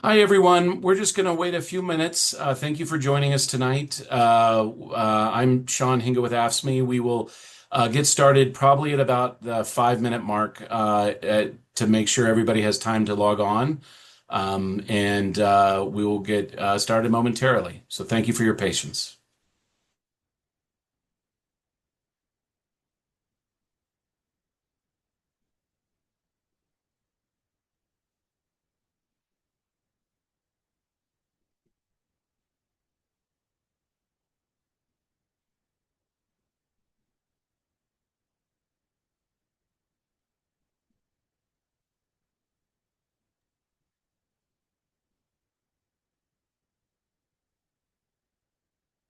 Hi, everyone. We're just going to wait a few minutes. Thank you for joining us tonight. I'm Sean Hinga with AFSME. We will get started probably at about the 5 minute mark to make sure everybody has time to log on. And we will get started momentarily. So thank you for your patience.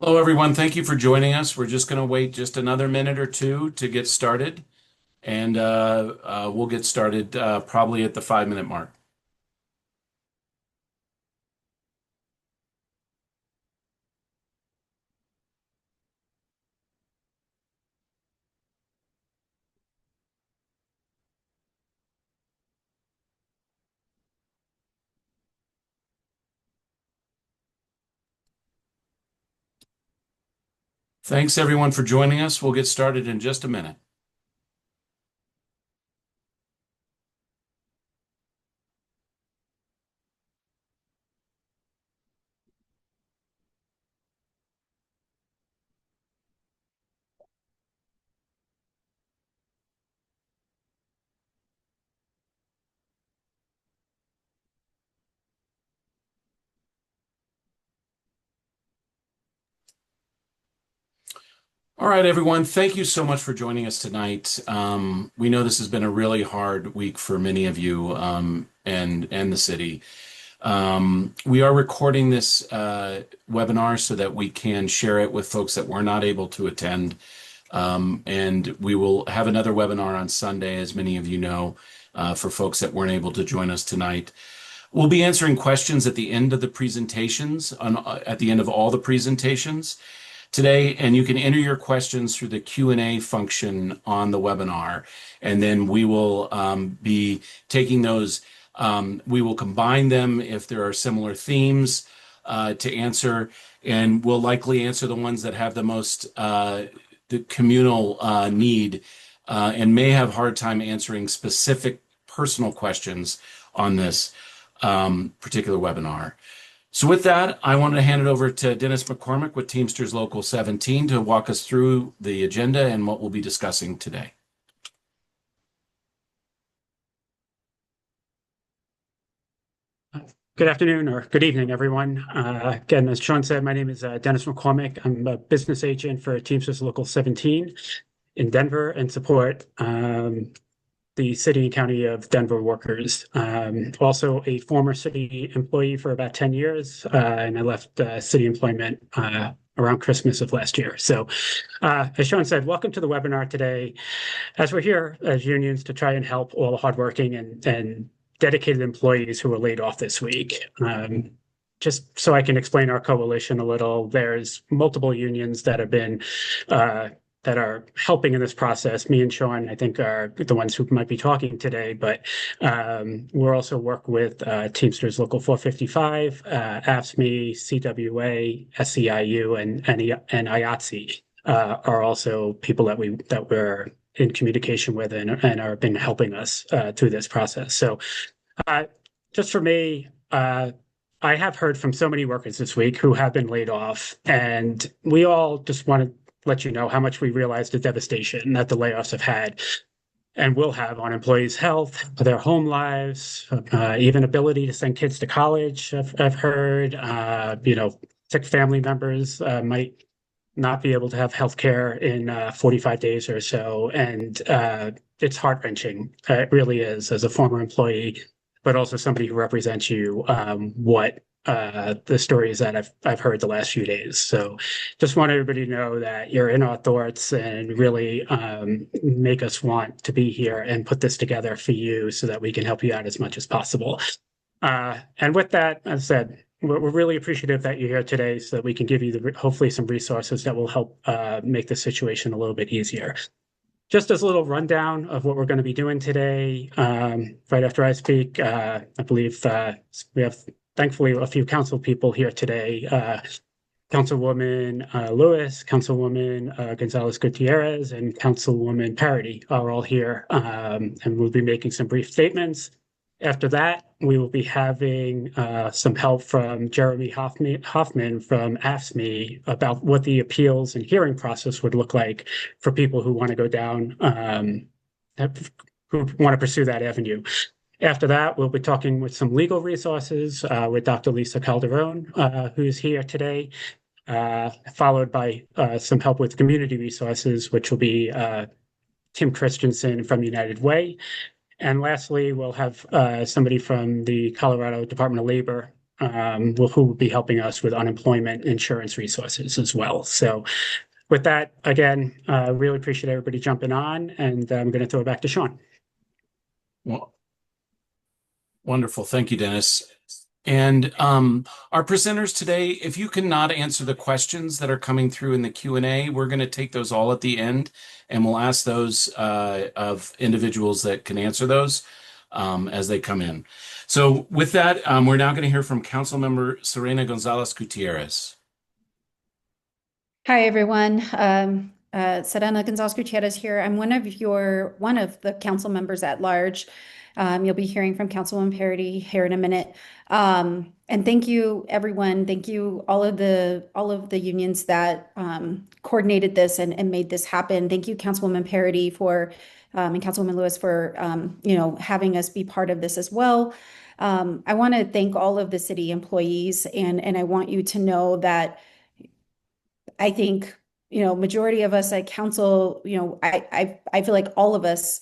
Hello, everyone. Thank you for joining us. We're just going to wait just another minute or two to get started, and we'll get started probably at the 5 minute mark. Thanks, everyone, for joining us. We'll get started in just a minute. All right, everyone. Thank you so much for joining us tonight. We know this has been a really hard week for many of you and the city. We are recording this webinar so that we can share it with folks that were not able to attend. And we will have another webinar on Sunday, as many of you know, for folks that weren't able to join us tonight. We'll be answering questions at the end of the presentations, at the end of all the presentations today, and you can enter your questions through the Q&A function on the webinar, and then we will be taking those. We will combine them if there are similar themes to answer, and we'll likely answer the ones that have the most the communal need and may have hard time answering specific personal questions on this particular webinar. So with that, I want to hand it over to Dennis McCormick with Teamsters Local 17 to walk us through the agenda and what we'll be discussing today. Good afternoon or good evening, everyone. Again, as Sean said, my name is Dennis McCormick. I'm a business agent for Teamsters Local 17 in Denver and support the city and county of Denver workers. Also a former city employee for about 10 years, and I left city employment around Christmas of last year. So as Sean said, welcome to the webinar today, as we're here as unions to try and help all the hardworking and dedicated employees who were laid off this week. Just so I can explain our coalition a little, there's multiple unions that have been that are helping in this process. Me and Sean, I think, are the ones who might be talking today, but we're also work with Teamsters Local 455, AFSCME, CWA, SEIU, and IATSE are also people that we're in communication with and are been helping us through this process. So just for me, I have heard from so many workers this week who have been laid off, and we all just want to let you know how much we realize the devastation that the layoffs have had and will have on employees' health, their home lives, even ability to send kids to college. I've heard, sick family members might not be able to have health care in 45 days or so. And it's heart-wrenching. It really is, as a former employee, but also somebody who represents you, what the stories that I've heard the last few days. So just want everybody to know that you're in our thoughts and really make us want to be here and put this together for you so that we can help you out as much as possible. And with that, as I said, we're really appreciative that you're here today so that we can give you hopefully some resources that will help make the situation a little bit easier. Just as a little rundown of what we're going to be doing today, right after I speak, I believe we have thankfully a few council people here today. Councilwoman Lewis, Councilwoman Gonzalez Gutierrez, and Councilwoman Parity are all here, and we'll be making some brief statements. After that, we will be having some help from Jeremy Hoffman from AFSCME about what the appeals and hearing process would look like for people who want to go down, who want to pursue that avenue. After that, we'll be talking with some legal resources with Dr. Lisa Calderon, who's here today, followed by some help with community resources, which will be Tim Christensen from United Way. And lastly, we'll have somebody from the Colorado Department of Labor who will be helping us with unemployment insurance resources as well. So with that, again, really appreciate everybody jumping on, and I'm going to throw it back to Sean. Well, wonderful. Thank you, Dennis. And our presenters today, if you cannot answer the questions that are coming through in the Q&A, we're going to take those all at the end, and we'll ask those of individuals that can answer those as they come in. So with that, we're now going to hear from Councilmember Serena Gonzalez Gutierrez. Hi, everyone. Serena Gonzalez Gutierrez here. I'm one of the council members at large. You'll be hearing from Councilwoman Parity here in a minute. And thank you, everyone. Thank you, all of the unions that coordinated this and made this happen. Thank you, Councilwoman Parity and Councilwoman Lewis for having us be part of this as well. I want to thank all of the city employees, and I want you to know that I think majority of us at council, I feel like all of us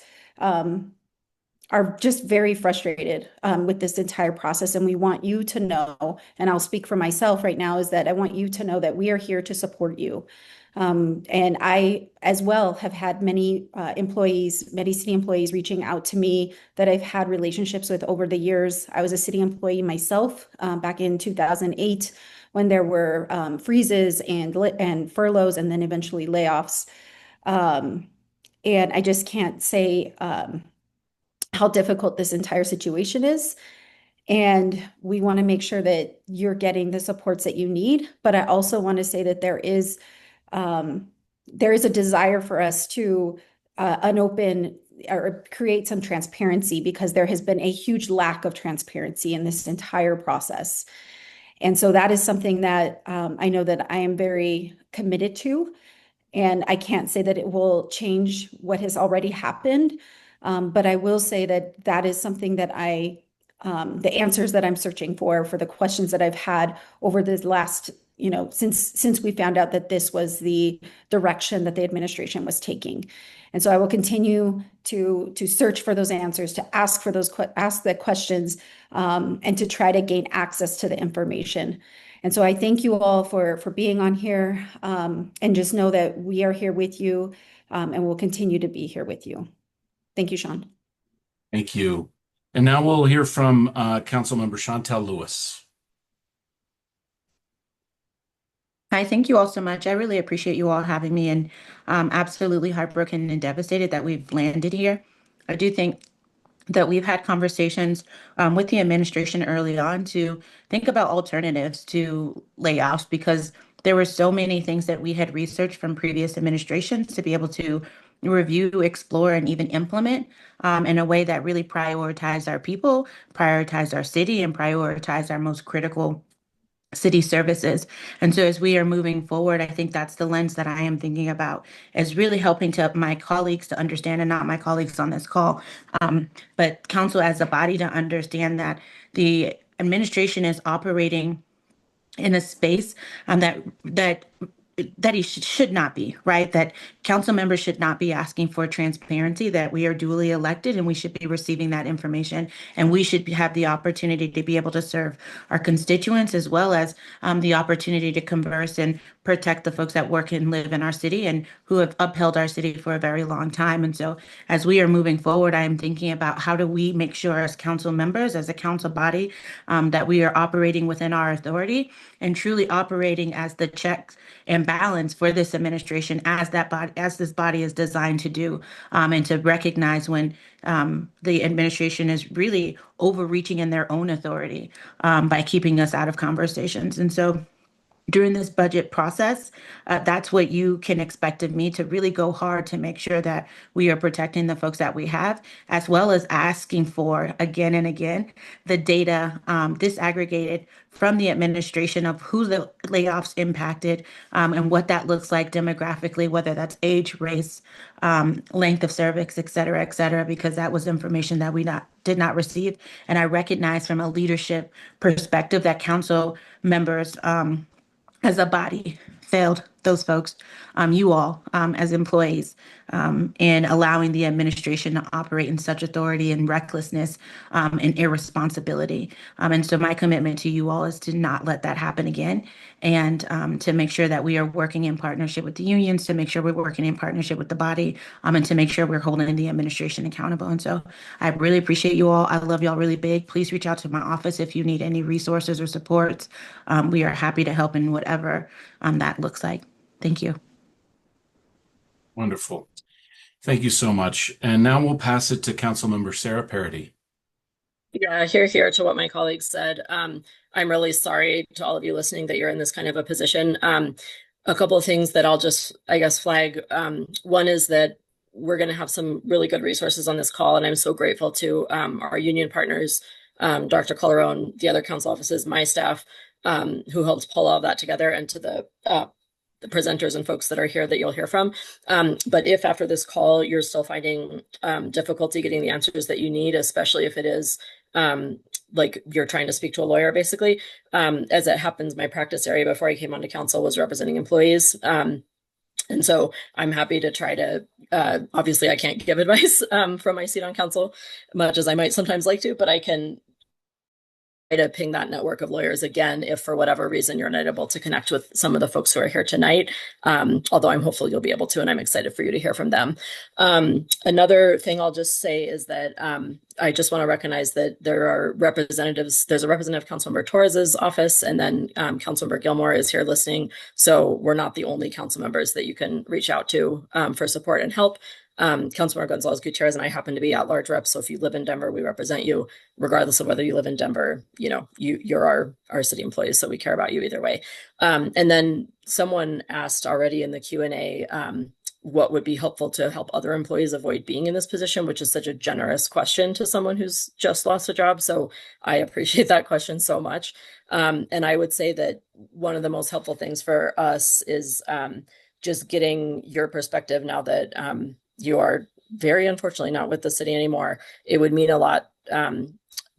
are just very frustrated with this entire process. And we want you to know, and I'll speak for myself right now, is that I want you to know that we are here to support you. And I, as well, have had many city employees reaching out to me that I've had relationships with over the years. I was a city employee myself back in 2008 when there were freezes and furloughs and then eventually layoffs. And I just can't say how difficult this entire situation is. And we want to make sure that you're getting the supports that you need. But I also want to say that there is a desire for us to unopen or create some transparency, because there has been a huge lack of transparency in this entire process. And so that is something that I know that I am very committed to. And I can't say that it will change what has already happened. But I will say that that is something that the answers that I'm searching for the questions that I've had over this last, since we found out that this was the direction that the administration was taking. And so I will continue to search for those answers, to ask the questions, and to try to gain access to the information. And so I thank you all for being on here, and just know that we are here with you, and we'll continue to be here with you. Thank you, Sean. Thank you. And now we'll hear from Councilmember Chantel Lewis. Hi, thank you all so much. I really appreciate you all having me, and absolutely heartbroken and devastated that we've landed here. I do think that we've had conversations with the administration early on to think about alternatives to layoffs, because there were so many things that we had researched from previous administrations to be able to review, explore, and even implement in a way that really prioritized our people, prioritized our city, and prioritized our most critical city services. And so as we are moving forward, I think that's the lens that I am thinking about, is really helping my colleagues to understand, and not my colleagues on this call, but council as a body, to understand that the administration is operating in a space that he should not be, right? That council members should not be asking for transparency, that we are duly elected and we should be receiving that information. And we should have the opportunity to be able to serve our constituents, as well as the opportunity to converse and protect the folks that work and live in our city and who have upheld our city for a very long time. And so as we are moving forward, I am thinking about how do we make sure as council members, as a council body, that we are operating within our authority and truly operating as the checks and balance for this administration as that body, as this body is designed to do, and to recognize when the administration is really overreaching in their own authority by keeping us out of conversations. And so during this budget process, that's what you can expect of me, to really go hard to make sure that we are protecting the folks that we have, as well as asking for again and again the data disaggregated from the administration of who the layoffs impacted, and what that looks like demographically, whether that's age, race, length of service, et cetera, because that was information that we did not receive. And I recognize from a leadership perspective that council members, as a body, failed those folks, you all, as employees, in allowing the administration to operate in such authority and recklessness, and irresponsibility. And so my commitment to you all is to not let that happen again, and to make sure that we are working in partnership with the unions, to make sure we're working in partnership with the body, and to make sure we're holding the administration accountable. And so I really appreciate you all. I love y'all really big. Please reach out to my office if you need any resources or supports. We are happy to help in whatever that looks like. Thank you. Wonderful. Thank you so much. And now we'll pass it to Councilmember Sarah Parity. Yeah, here to what my colleagues said. I'm really sorry to all of you listening that you're in this kind of a position. A couple of things that I'll just, I guess, flag. One is that we're going to have some really good resources on this call, and I'm so grateful to our union partners, Dr. Calderon, the other council offices, my staff, who helped pull all of that together, and to the presenters and folks that are here that you'll hear from. But if after this call you're still finding difficulty getting the answers that you need, especially if it is like you're trying to speak to a lawyer, basically, as it happens, my practice area before I came onto council was representing employees. And so I'm happy to try to, obviously I can't give advice from my seat on council, much as I might sometimes like to, but I can to ping that network of lawyers again if for whatever reason you're not able to connect with some of the folks who are here tonight, although I'm hopeful you'll be able to, and I'm excited for you to hear from them. Another thing I'll just say is that I just want to recognize that there are representatives. There's a representative, Councilmember Torres's office, and then Councilmember Gilmore is here listening. So we're not the only council members that you can reach out to for support and help. Councilmember Gonzalez Gutierrez and I happen to be at-large reps. So if you live in Denver, we represent you, regardless of whether you live in Denver. You know, you're our city employees, so we care about you either way. And then someone asked already in the Q&A what would be helpful to help other employees avoid being in this position, which is such a generous question to someone who's just lost a job. So I appreciate that question so much. And I would say that one of the most helpful things for us is just getting your perspective now that you are very unfortunately not with the city anymore. It would mean a lot,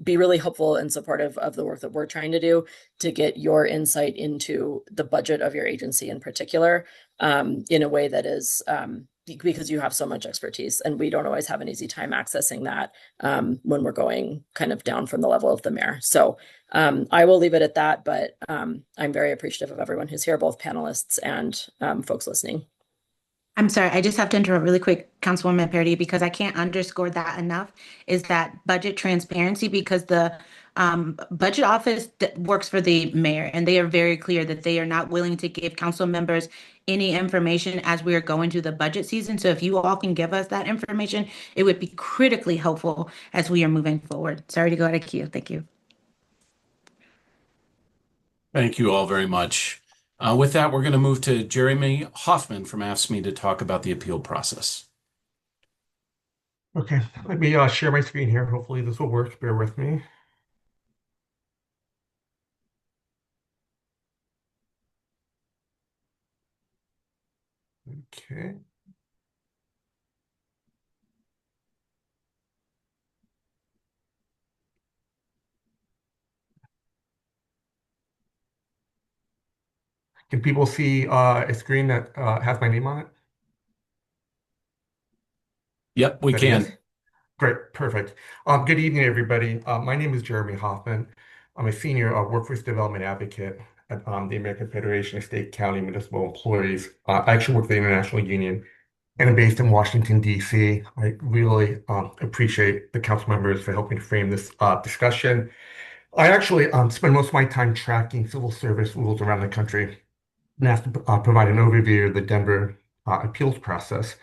be really helpful and supportive of the work that we're trying to do to get your insight into the budget of your agency in particular, in a way that is, because you have so much expertise and we don't always have an easy time accessing that when we're going kind of down from the level of the mayor. So I will leave it at that, but I'm very appreciative of everyone who's here, both panelists and folks listening. I'm sorry, I just have to interrupt really quick, Councilwoman Parity, because I can't underscore that enough, is that budget transparency, because the budget office works for the mayor, and they are very clear that they are not willing to give council members any information as we are going through the budget season. So if you all can give us that information, it would be critically helpful as we are moving forward. Sorry to go out of queue. Thank you. Thank you all very much. With that, we're going to move to Jeremy Hoffman from AFSCME to talk about the appeal process. Okay, let me share my screen here. Hopefully this will work. Bear with me. Okay. Can people see a screen that has my name on it? Yep, we can. Is? Great, perfect. Good evening, everybody. My name is Jeremy Hoffman. I'm a senior workforce development advocate at the American Federation of State, County, Municipal Employees. I actually work for the International Union, and I'm based in Washington, D.C. I really appreciate the council members for helping to frame this discussion. I actually spend most of my time tracking civil service rules around the country and have to provide an overview of the Denver appeals process.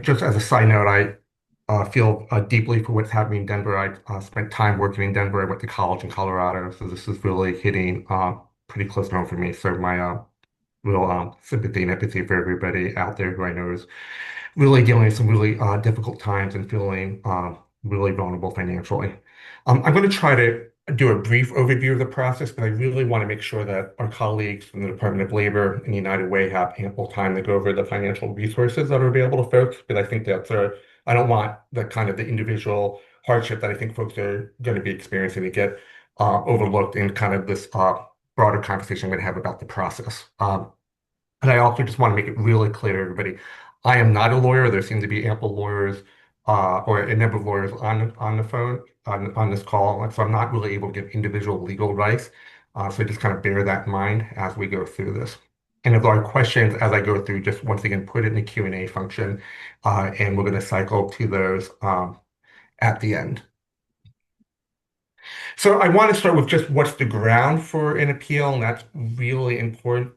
Just as a side note, I feel deeply for what's happening in Denver. I spent time working in Denver. I went to college in Colorado, so this is really hitting pretty close to home for me. So my real sympathy and empathy for everybody out there who I know is really dealing with some really difficult times and feeling really vulnerable financially. I'm going to try to do a brief overview of the process, but I really want to make sure that our colleagues from the Department of Labor and United Way have ample time to go over the financial resources that are available to folks. Because I think I don't want the kind of the individual hardship that I think folks are going to be experiencing to get overlooked in kind of this broader conversation I'm going to have about the process. And I also just want to make it really clear to everybody, I am not a lawyer. There seem to be ample lawyers or a number of lawyers on the phone on this call. And so I'm not really able to give individual legal advice. So just kind of bear that in mind as we go through this. And if there are questions as I go through, just once again, put it in the Q&A function, and we're going to cycle to those at the end. So I want to start with just what's the ground for an appeal, and that's really important.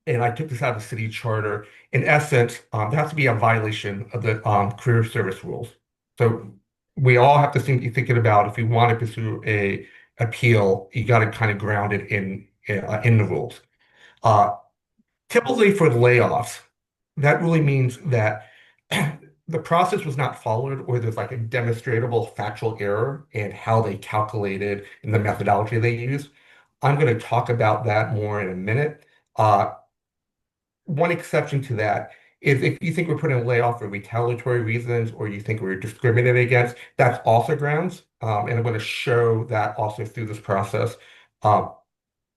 And I took this out of the city charter. In essence, there has to be a violation of the career service rules. So we all have to be thinking about if you want to pursue a appeal, you got to kind of ground it in the rules. Uh, Typically for layoffs, that really means that the process was not followed, or there's like a demonstrable factual error in how they calculated and the methodology they used. I'm going to talk about that more in a minute. One exception to that is if you think we're putting a layoff for retaliatory reasons or you think we're discriminated against, that's also grounds. And I'm going to show that also through this process uh,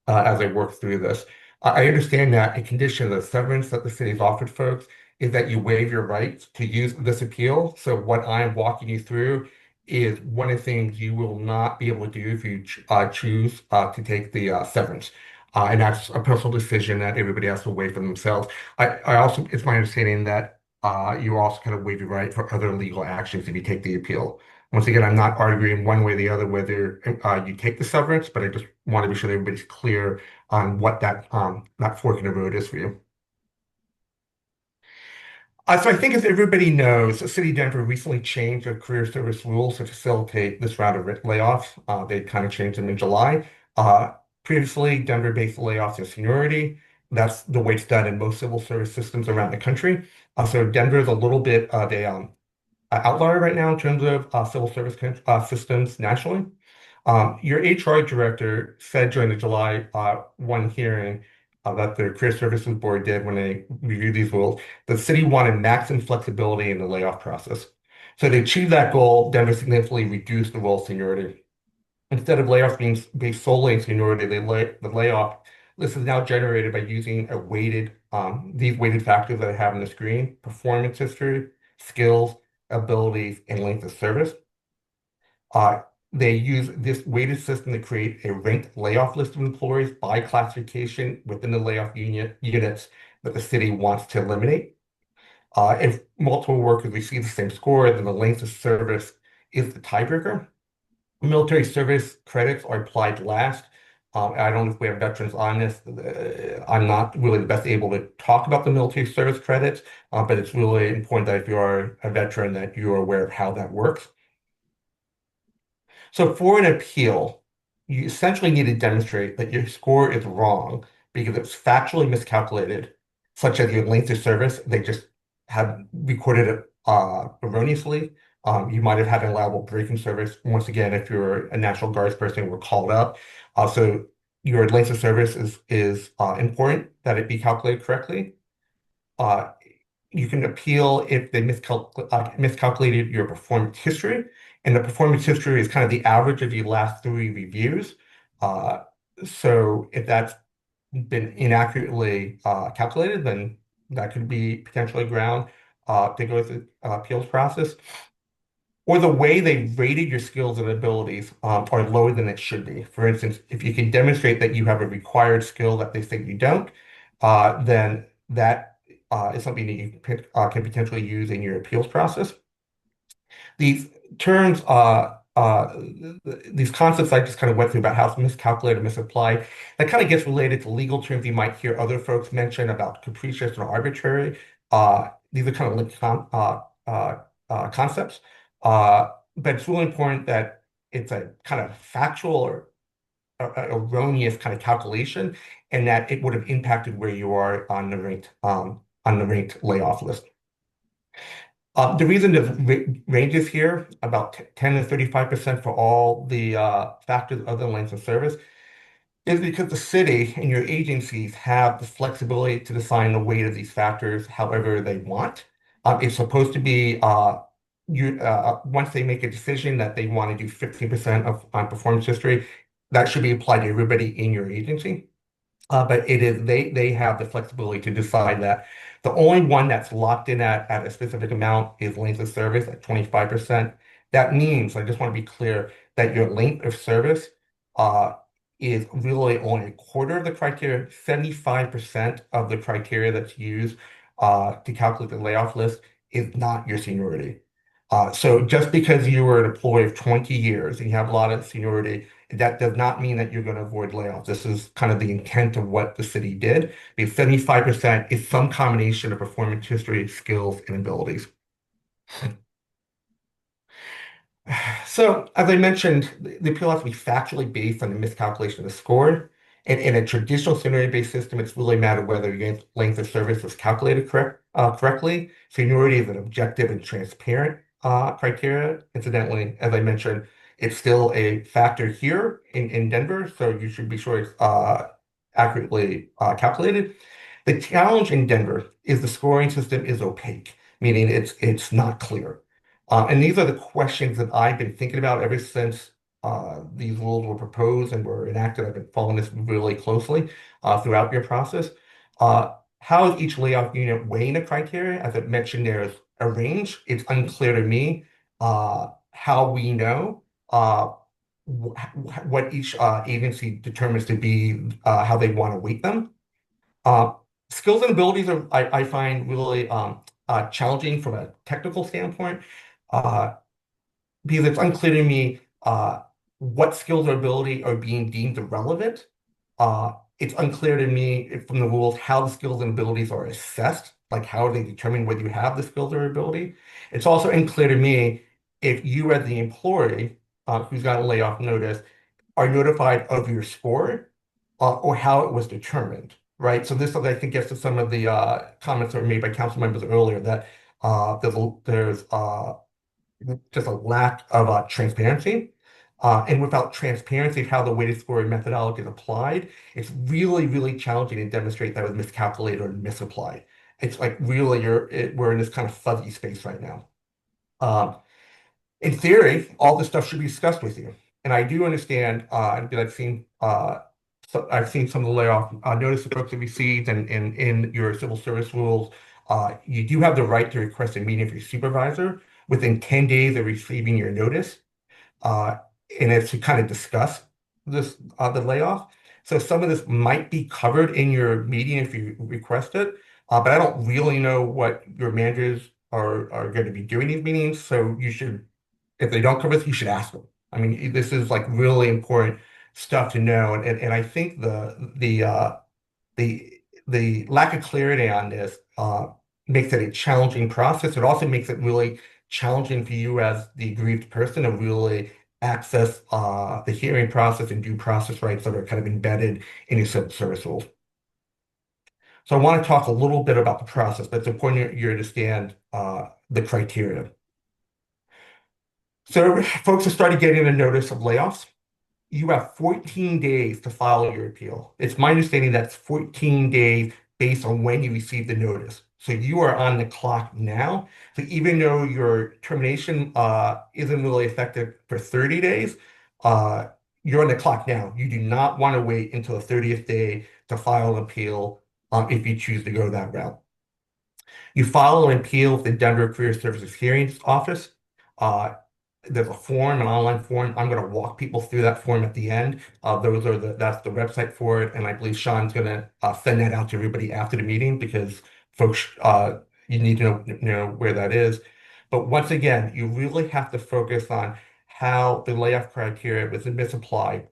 as I work through this. I understand that a condition of the severance that the city's offered folks is that you waive your rights to use this appeal. So what I'm walking you through is one of the things you will not be able to do if you choose to take the severance. And that's a personal decision that everybody has to weigh for themselves. I also, it's my understanding that you also kind of waive your right for other legal actions if you take the appeal. Once again, I'm not arguing one way or the other whether you take the severance, but I just want to be sure that everybody's clear on what that fork in the road is for you. So I think as everybody knows, the City of Denver recently changed their career service rules to facilitate this round of layoffs. They kind of changed them in July. Previously, Denver based layoffs on seniority. That's the way it's done in most civil service systems around the country. So Denver is a little bit of a outlier right now in terms of civil service systems nationally. Your HR director said during the July 1 hearing that the Career Services Board did when they reviewed these rules, the city wanted maximum flexibility in the layoff process. So to achieve that goal, Denver significantly reduced the role of seniority. Instead of layoffs being based solely on seniority, the layoff list is now generated by using these weighted factors that I have on the screen: performance history, skills, abilities, and length of service. They use this weighted system to create a ranked layoff list of employees by classification within the layoff units that the city wants to eliminate. If multiple workers receive the same score, then the length of service is the tiebreaker. Military service credits are applied last. I don't know if we have veterans on this. I'm not really the best able to talk about the military service credits, but it's really important that if you are a veteran, that you are aware of how that works. So for an appeal, you essentially need to demonstrate that your score is wrong because it's factually miscalculated, such as your length of service. They just have recorded it erroneously. You might have had an allowable break-in service. Once again, if you're a National Guards person and were called up. So your length of service is important that it be calculated correctly. You can appeal if they miscalculated your performance history. And the performance history is kind of the average of your last 3 reviews. So if that's been inaccurately calculated, then that could be potentially ground to go through the appeals process. Or the way they rated your skills and abilities are lower than it should be. For instance, if you can demonstrate that you have a required skill that they think you don't, then that is something that you can potentially use in your appeals process. These terms, these concepts I just kind of went through about how it's miscalculated, misapplied, that kind of gets related to legal terms you might hear other folks mention about capricious and arbitrary. These are kind of linked concepts, but it's really important that it's a kind of factual or erroneous kind of calculation, and that it would have impacted where you are on the ranked layoff list. The reason there's ranges here, about 10 to 35% for all the factors other than length of service, is because the city and your agencies have the flexibility to define the weight of these factors however they want. It's supposed to be once they make a decision that they want to do 15% of on performance history, that should be applied to everybody in your agency. But it is they have the flexibility to decide that. The only one that's locked in at a specific amount is length of service at 25%. That means, I just want to be clear, that your length of service uh, is really only a quarter of the criteria. 75% of the criteria that's used to calculate the layoff list is not your seniority. So just because you were an employee of 20 years and you have a lot of seniority, that does not mean that you're going to avoid layoffs. This is kind of the intent of what the city did. Because 75% is some combination of performance history, skills, and abilities. So, as I mentioned, the appeal has to be factually based on the miscalculation of the score. And in a traditional seniority-based system, it's really a matter whether your length of service was calculated correctly. Seniority is an objective and transparent criteria. Incidentally, as I mentioned, it's still a factor here in Denver, so you should be sure it's accurately calculated. The challenge in Denver is the scoring system is opaque, meaning it's not clear. And these are the questions that I've been thinking about ever since these rules were proposed and were enacted. I've been following this really closely throughout your process. How is each layoff unit weighing the criteria? As I mentioned, there's a range. It's unclear to me how we know what each agency determines to be how they want to weight them. Uh, Skills and abilities are, I find, really challenging from a technical standpoint. Uh, because it's unclear to me what skills or ability are being deemed irrelevant. It's unclear to me from the rules how the skills and abilities are assessed, like how are they determine whether you have the skills or ability. It's also unclear to me if you as the employee who's got a layoff notice are notified of your score or how it was determined, right? So this, I think, gets to some of the comments that were made by council members earlier that there's just a lack of transparency. And without transparency of how the weighted scoring methodology is applied, it's really, really challenging to demonstrate that it was miscalculated or misapplied. It's like really we're in this kind of fuzzy space right now. In theory, all this stuff should be discussed with you. And I do understand, because I've seen some of the layoff notice the folks have received and in your civil service rules, you do have the right to request a meeting with your supervisor within 10 days of receiving your notice. And it's to kind of discuss the layoff. So some of this might be covered in your meeting if you request it, but I don't really know what your managers are going to be doing these meetings. So you should, if they don't cover this, you should ask them. I mean, this is like really important stuff to know, and I think the lack of clarity on this makes it a challenging process. It also makes it really challenging for you as the aggrieved person to really access the hearing process and due process rights that are kind of embedded in your civil service rules. So I want to talk a little bit about the process, but it's important you understand the criteria. So folks have started getting a notice of layoffs. You have 14 days to file your appeal. It's my understanding that's 14 days based on when you received the notice. So you are on the clock now. So even though your termination isn't really effective for 30 days, you're on the clock now. You do not want to wait until the 30th day to file an appeal if you choose to go that route. You file an appeal with the Denver Career Services Hearings Office. There's a form, an online form. I'm going to walk people through that form at the end. That's the website for it, and I believe Sean's going to send that out to everybody after the meeting because folks, you need to know where that is. But once again, you really have to focus on how the layoff criteria was misapplied,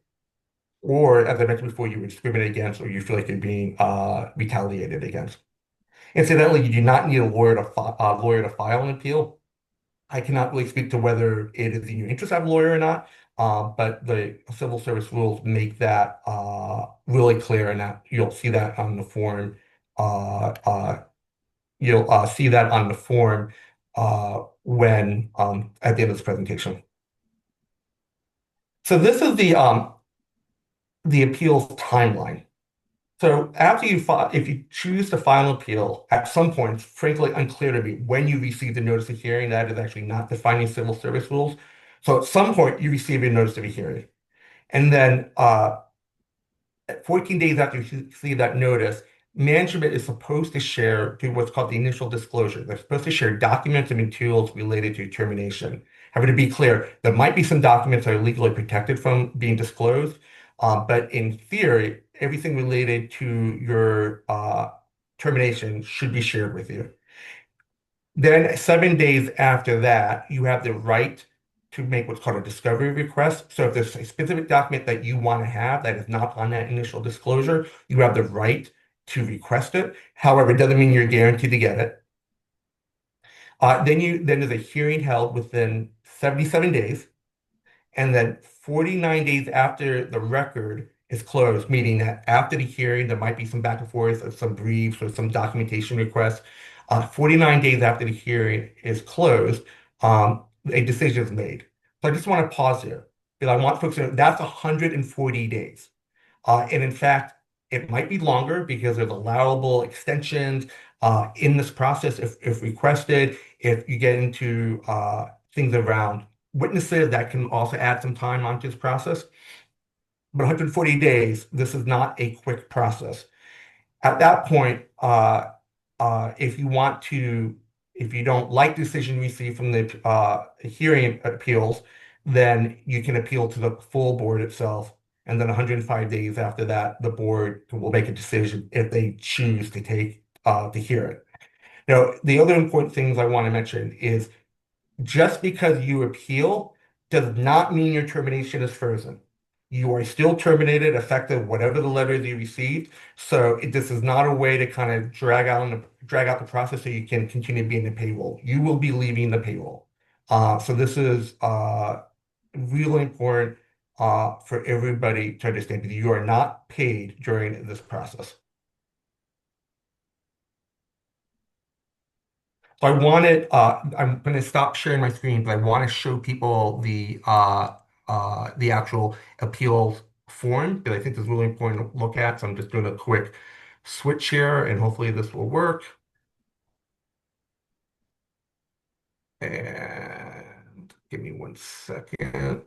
or as I mentioned before, you were discriminated against, or you feel like you're being retaliated against. Incidentally, you do not need a lawyer to file an appeal. I cannot really speak to whether it is in your interest to have a lawyer or not, but the civil service rules make that really clear, and that you'll see that on the form. Uh, uh, you'll see that on the form when at the end of this presentation. So this is the appeals timeline. So after you file, if you choose to file an appeal, at some point, it's frankly unclear to me when you receive the notice of hearing. That is actually not defined in civil service rules. So at some point, you receive a notice of a hearing. And then 14 days after you see that notice, management is supposed to share do what's called the initial disclosure. They're supposed to share documents and materials related to termination. However, to be clear, there might be some documents that are legally protected from being disclosed, but in theory, everything related to your termination should be shared with you. Then 7 days after that, you have the right to make what's called a discovery request. So if there's a specific document that you want to have that is not on that initial disclosure, you have the right to request it. However, it doesn't mean you're guaranteed to get it. Then there's a hearing held within 77 days, and then 49 days after the record is closed, meaning that after the hearing, there might be some back and forth of some briefs or some documentation requests. 49 days after the hearing is closed, a decision is made. So I just want to pause here because I want folks to know that's 140 days. And in fact, it might be longer because there's allowable extensions in this process if requested. If you get into things around witnesses, that can also add some time onto this process. But 140 days, this is not a quick process. At that point, if you want to, if you don't like the decision received from the hearing appeals, then you can appeal to the full board itself. And then 105 days after that, the board will make a decision if they choose to take to hear it. Now, the other important things I want to mention is just because you appeal does not mean your termination is frozen. You are still terminated effective whatever the letters you received. So this is not a way to kind of drag out the process so you can continue being the payroll. You will be leaving the payroll. So this is really important for everybody to understand because you are not paid during this process. So I'm going to stop sharing my screen, but I want to show people the actual appeals form that I think is really important to look at. So I'm just doing a quick switch here, and hopefully this will work. And give me 1 second.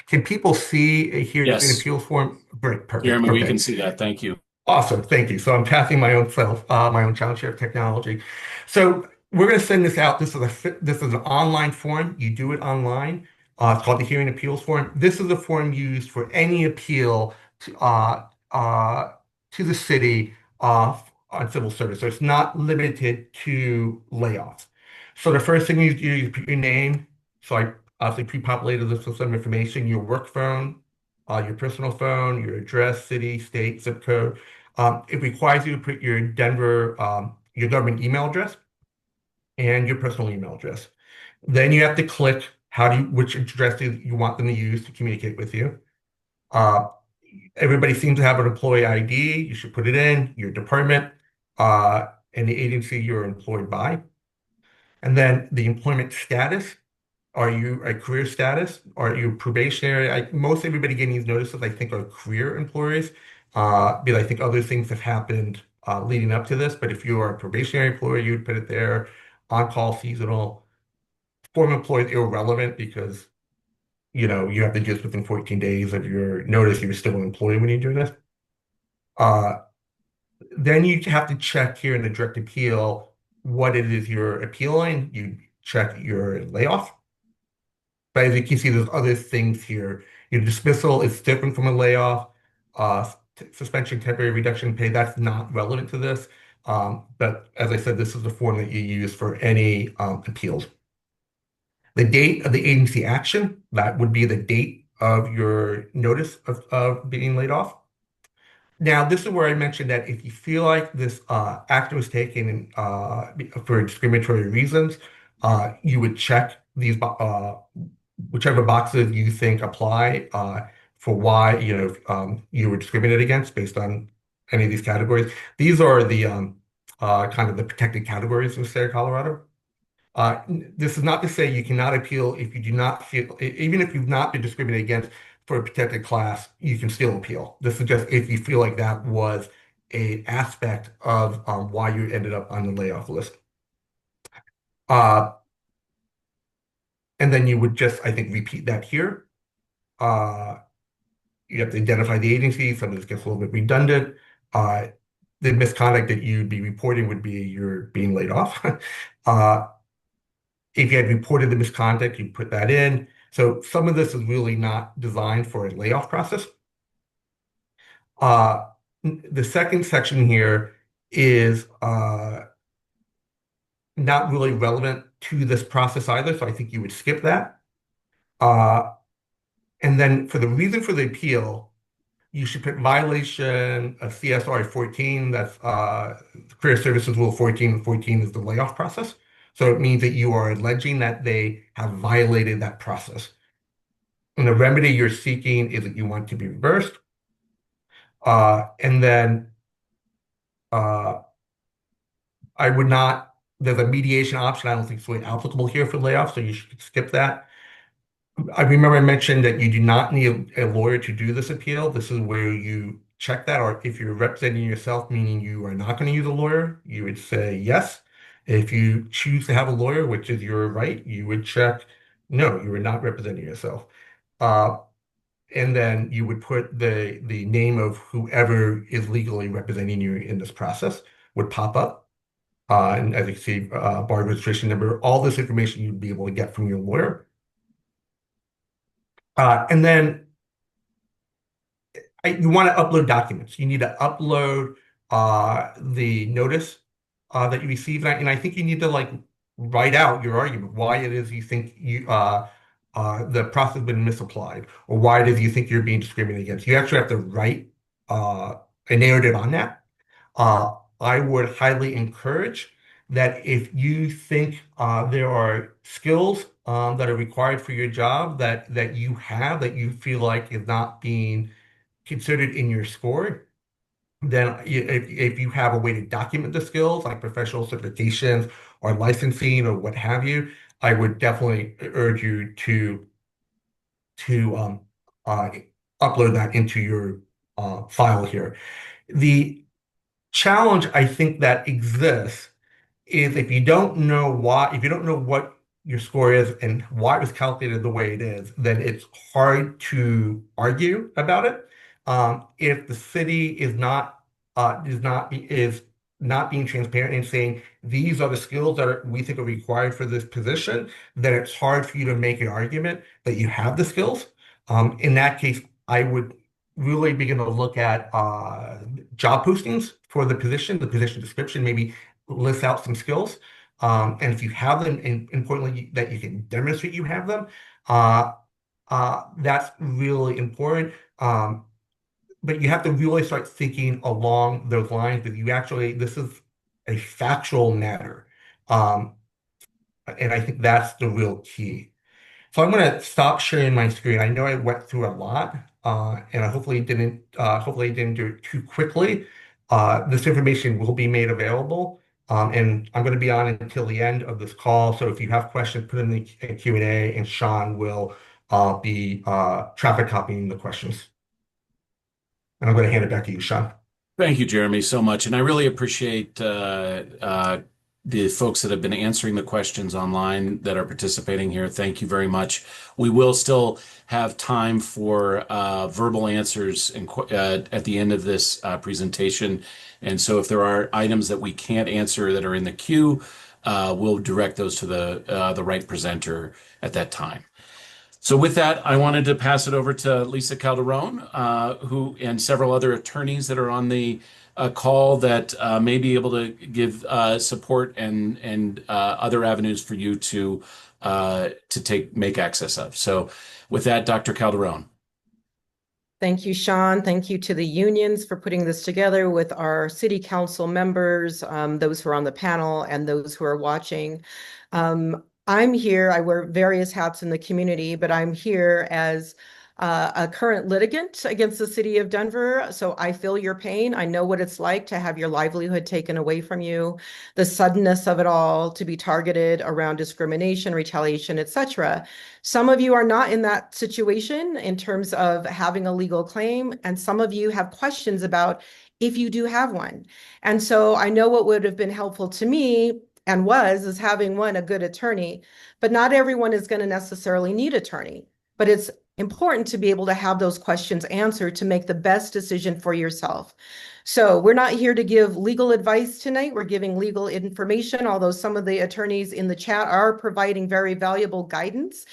Can people see here the Yes, appeals form? Great, perfect. Jeremy, we Okay. can see that. Thank you. Awesome, thank you. So I'm passing my own challenge share of technology. So we're going to send this out. This is an online form. You do it online. It's called the hearing appeals form. This is a form used for any appeal to the city on civil service. So it's not limited to layoffs. So the first thing you do is put your name. So I obviously pre-populated this with some information, your work phone, your personal phone, your address, city, state, zip code. It requires you to put your your government email address and your personal email address. Then you have to click which address you want them to use to communicate with you. Everybody seems to have an employee ID. You should put it in, your department, and the agency you're employed by. And then the employment status. Are you a career status? Are you probationary? Most everybody getting these notices, I think, are career employees. But I think other things have happened leading up to this. But if you are a probationary employee, you'd put it there. On-call, seasonal, former employees irrelevant because you have to do this within 14 days of your notice. You're still an employee when you do this. Then you have to check here in the direct appeal what it is you're appealing. You check your layoff. But as you can see, there's other things here. Your dismissal is different from a layoff. Suspension, temporary reduction in pay, that's not relevant to this. But as I said, this is the form that you use for any appeals. The date of the agency action, that would be the date of your notice of being laid off. Now, this is where I mentioned that if you feel like this action was taken for discriminatory reasons, you would check these whichever boxes you think apply for why you were discriminated against based on any of these categories. These are the kind of the protected categories in the state of Colorado. This is not to say you cannot appeal if you do not feel, even if you've not been discriminated against for a protected class, you can still appeal. This is just if you feel like that was an aspect of why you ended up on the layoff list. Uh, and then you would just, I think, repeat that here. Uh, you have to identify the agency. Some of this gets a little bit redundant. Uh, the misconduct that you'd be reporting would be you're being laid off. If you had reported the misconduct, you put that in. So some of this is really not designed for a layoff process. Uh, the second section here is not really relevant to this process either, so I think you would skip that. And then for the reason for the appeal, you should put violation of CSR 14, that's Career Services Rule 14. 14 is the layoff process. So it means that you are alleging that they have violated that process. And the remedy you're seeking is that you want to be reversed. And then I would not, there's a mediation option. I don't think it's really applicable here for layoffs, so you should skip that. I remember I mentioned that you do not need a lawyer to do this appeal. This is where you check that, or if you're representing yourself, meaning you are not going to use a lawyer, you would say yes. If you choose to have a lawyer, which is your right, you would check no, you are not representing yourself. And then you would put the name of whoever is legally representing you in this process would pop up. And as you can see, bar registration number, all this information you'd be able to get from your lawyer. And then you want to upload documents. You need to upload the notice that you received, and I think you need to like write out your argument, why it is you think the process has been misapplied, or why it is you think you're being discriminated against. You actually have to write a narrative on that. I would highly encourage that if you think there are skills that are required for your job that you have that you feel like is not being considered in your score, then if you have a way to document the skills like professional certifications or licensing or what have you, I would definitely urge you to upload that into your file here. The challenge I think that exists is if you don't know why, if you don't know what your score is and why it was calculated the way it is, then it's hard to argue about it. If the city is not being transparent and saying these are the skills that we think are required for this position, then it's hard for you to make an argument that you have the skills. In that case, I would really begin to look at job postings for the position description, maybe list out some skills. And if you have them, and importantly, that you can demonstrate you have them, that's really important. But you have to really start thinking along those lines that you actually, this is a factual matter. And I think that's the real key. So I'm going to stop sharing my screen. I know I went through a lot, and I hopefully didn't do it too quickly. This information will be made available, and I'm going to be on until the end of this call. So if you have questions, put in the Q&A, and Sean will be traffic copying the questions. And I'm going to hand it back to you, Sean. Thank you, Jeremy, so much. And I really appreciate the folks that have been answering the questions online that are participating here. Thank you very much. We will still have time for verbal answers at the end of this presentation. And so if there are items that we can't answer that are in the queue, we'll direct those to the right presenter at that time. So with that, I wanted to pass it over to Lisa Calderon, who and several other attorneys that are on the call that may be able to give support and other avenues for you to make access of. So with that, Dr. Calderon. Thank you, Sean. Thank you to the unions for putting this together with our city council members, those who are on the panel and those who are watching. I'm here, I wear various hats in the community, but I'm here as a current litigant against the city of Denver. So I feel your pain. I know what it's like to have your livelihood taken away from you, the suddenness of it all, to be targeted around discrimination, retaliation, etc. Some of you are not in that situation in terms of having a legal claim, and some of you have questions about if you do have one. And so I know what would have been helpful to me and is having a good attorney, but not everyone is going to necessarily need attorney. But it's important to be able to have those questions answered to make the best decision for yourself. So we're not here to give legal advice tonight. We're giving legal information, although some of the attorneys in the chat are providing very valuable guidance.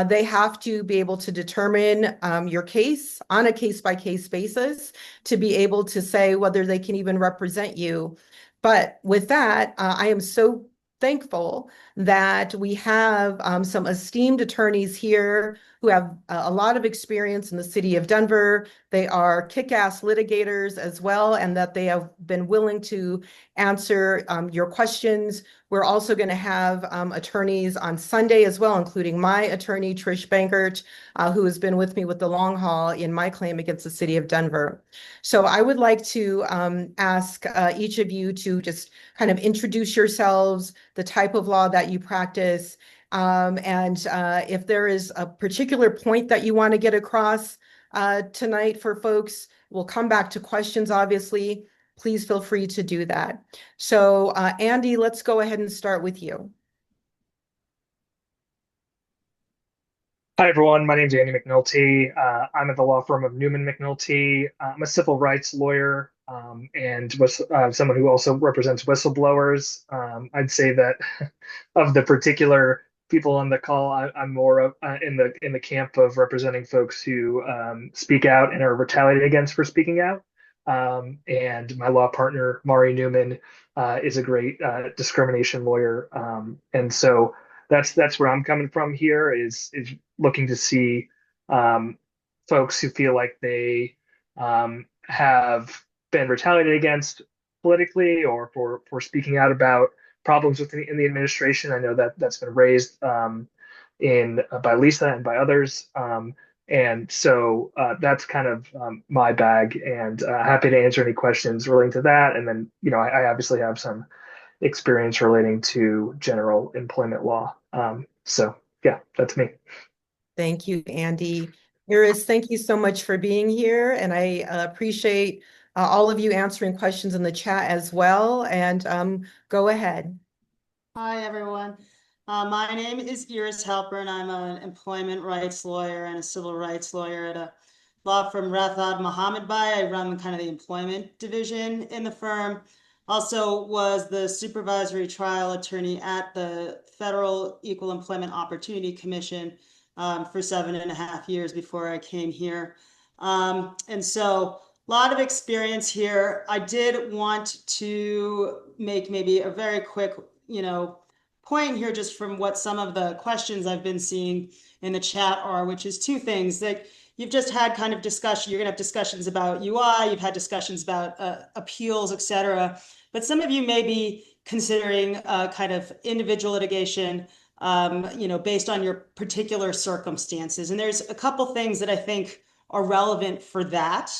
They have to be able to determine your case on a case-by-case basis to be able to say whether they can even represent you. But with that, I am so thankful that we have some esteemed attorneys here who have a lot of experience in the city of Denver. They are kick-ass litigators as well, and that they have been willing to answer your questions. We're also going to have attorneys on Sunday as well, including my attorney, Trish Bankert, who has been with me with the long haul in my claim against the city of Denver. So I would like to ask each of you to just kind of introduce yourselves, the type of law that you practice, and if there is a particular point that you want to get across tonight for folks, we'll come back to questions, obviously. Please feel free to do that. So Andy, let's go ahead and start with you. Hi, everyone. My name is Andy McNulty. I'm at the law firm of Newman McNulty. I'm a civil rights lawyer and was someone who also represents whistleblowers. I'd say that of the particular people on the call, I'm more in the camp of representing folks who speak out and are retaliated against for speaking out. And my law partner, Mari Newman, is a great discrimination lawyer. And so that's where I'm coming from here is looking to see folks who feel like they have been retaliated against politically or for speaking out about problems in the administration. I know that that's been raised by Lisa and by others. And so that's kind of my bag, and happy to answer any questions relating to that. And then, I obviously have some experience relating to general employment law. So yeah, that's me. Thank you, Andy. Iris, thank you so much for being here. And I appreciate all of you answering questions in the chat as well. And go ahead. Hi, everyone. My name is Iris Halpern. I'm an employment rights lawyer and a civil rights lawyer at a law firm, Rathod Mohammed Bai. I run kind of the employment division in the firm. Also was the supervisory trial attorney at the Federal Equal Employment Opportunity Commission for 7.5 years before I came here. And so a lot of experience here. I did want to make maybe a very quick, point here just from what some of the questions I've been seeing in the chat are, which is two things that you've just had kind of discussion. You're going to have discussions about UI, you've had discussions about appeals, et cetera. But some of you may be considering kind of individual litigation, based on your particular circumstances. And there's a couple things that I think are relevant for that,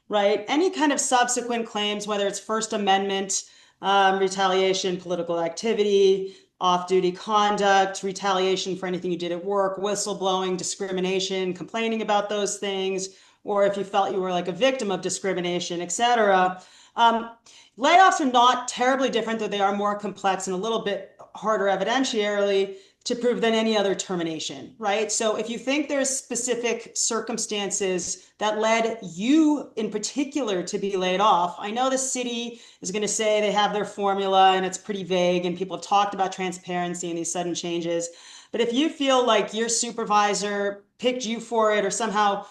right? Any kind of subsequent claims, whether it's First Amendment, retaliation, political activity, off-duty conduct, retaliation for anything you did at work, whistleblowing, discrimination, complaining about those things, or if you felt you were like a victim of discrimination, et cetera. Layoffs are not terribly different, though they are more complex and a little bit harder evidentiarily to prove than any other termination, right? So if you think there's specific circumstances that led you in particular to be laid off, I know the city is going to say they have their formula and it's pretty vague and people have talked about transparency and these sudden changes. But if you feel like your supervisor picked you for it or somehow,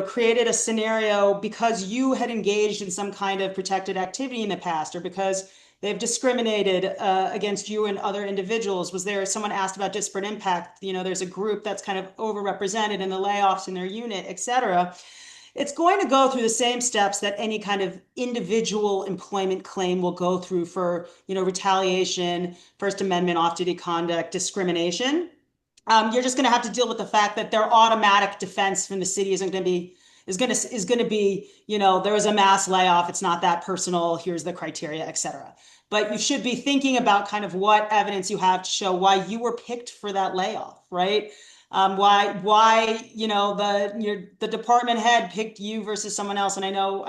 created a scenario because you had engaged in some kind of protected activity in the past or because they've discriminated against you and other individuals. Was there someone asked about disparate impact? There's a group that's kind of overrepresented in the layoffs in their unit, et cetera. it's going to go through the same steps that any kind of individual employment claim will go through for, retaliation, First Amendment off-duty conduct, discrimination. You're just going to have to deal with the fact that their automatic defense from the city isn't going to be there was a mass layoff. It's not that personal. Here's the criteria, et cetera. But you should be thinking about kind of what evidence you have to show why you were picked for that layoff, right? Why the department head picked you versus someone else. And I know,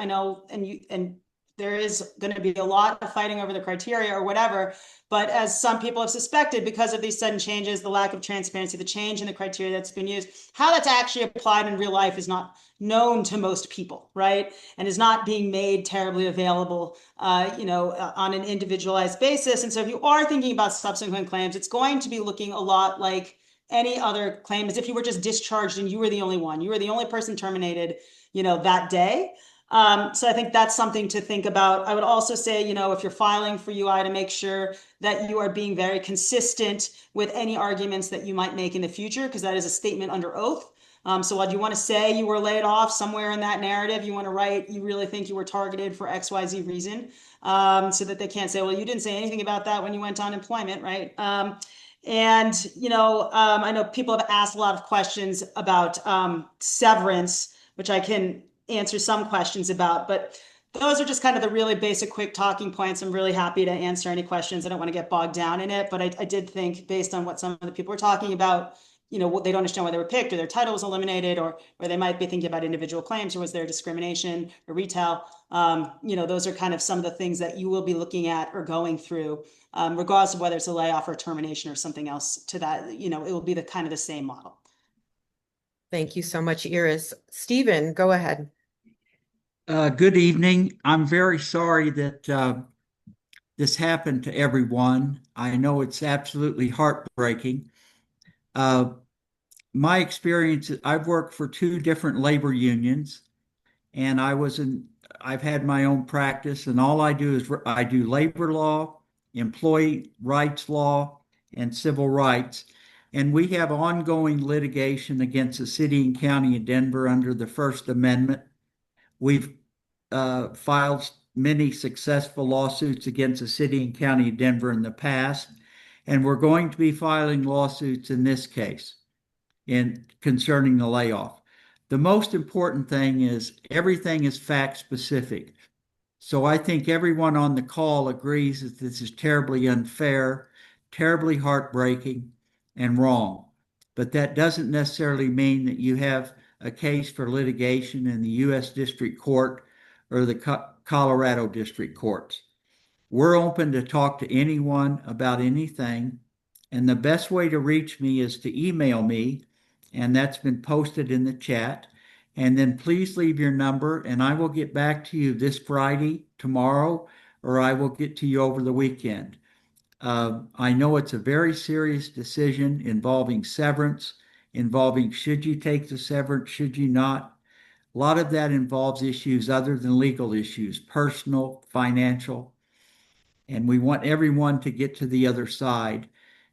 and there is going to be a lot of fighting over the criteria or whatever. But as some people have suspected, because of these sudden changes, the lack of transparency, the change in the criteria that's been used, how that's actually applied in real life is not known to most people, right? And is not being made terribly available, on an individualized basis. And so if you are thinking about subsequent claims, it's going to be looking a lot like any other claim, as if you were just discharged and you were the only one. You were the only person terminated, that day. So I think that's something to think about. I would also say, if you're filing for UI, to make sure that you are being very consistent with any arguments that you might make in the future, because that is a statement under oath. So while you want to say you were laid off somewhere in that narrative, you want to write, you really think you were targeted for XYZ reason, so that they can't say, well, you didn't say anything about that when you went on employment, right? I know people have asked a lot of questions about severance, which I can answer some questions about, but those are just kind of the really basic, quick talking points. I'm really happy to answer any questions. I don't want to get bogged down in it, but I did think, based on what some of the people were talking about, they don't understand why they were picked, or their title was eliminated, or they might be thinking about individual claims, or was there discrimination or retail. Those are kind of some of the things that you will be looking at or going through, regardless of whether it's a layoff or termination or something else to that. It will be the kind of the same model. Thank you so much, Iris. Stephen, go ahead. Good evening. I'm very sorry that this happened to everyone. I know it's absolutely heartbreaking. My experience, I've worked for two different labor unions, and I've had my own practice, and all I do is I do labor law, employee rights law, and civil rights. And we have ongoing litigation against the city and county of Denver under the First Amendment. We've filed many successful lawsuits against the city and county of Denver in the past, and we're going to be filing lawsuits in this case concerning the layoff. The most important thing is everything is fact specific. So I think everyone on the call agrees that this is terribly unfair, terribly heartbreaking, and wrong. But that doesn't necessarily mean that you have a case for litigation in the U.S. District Court or the Colorado District Courts. We're open to talk to anyone about anything, and the best way to reach me is to email me, and that's been posted in the chat. And then please leave your number, and I will get back to you this Friday, tomorrow, or I will get to you over the weekend. I know it's a very serious decision involving severance, involving should you take the severance, should you not. A lot of that involves issues other than legal issues, personal, financial, and we want everyone to get to the other side.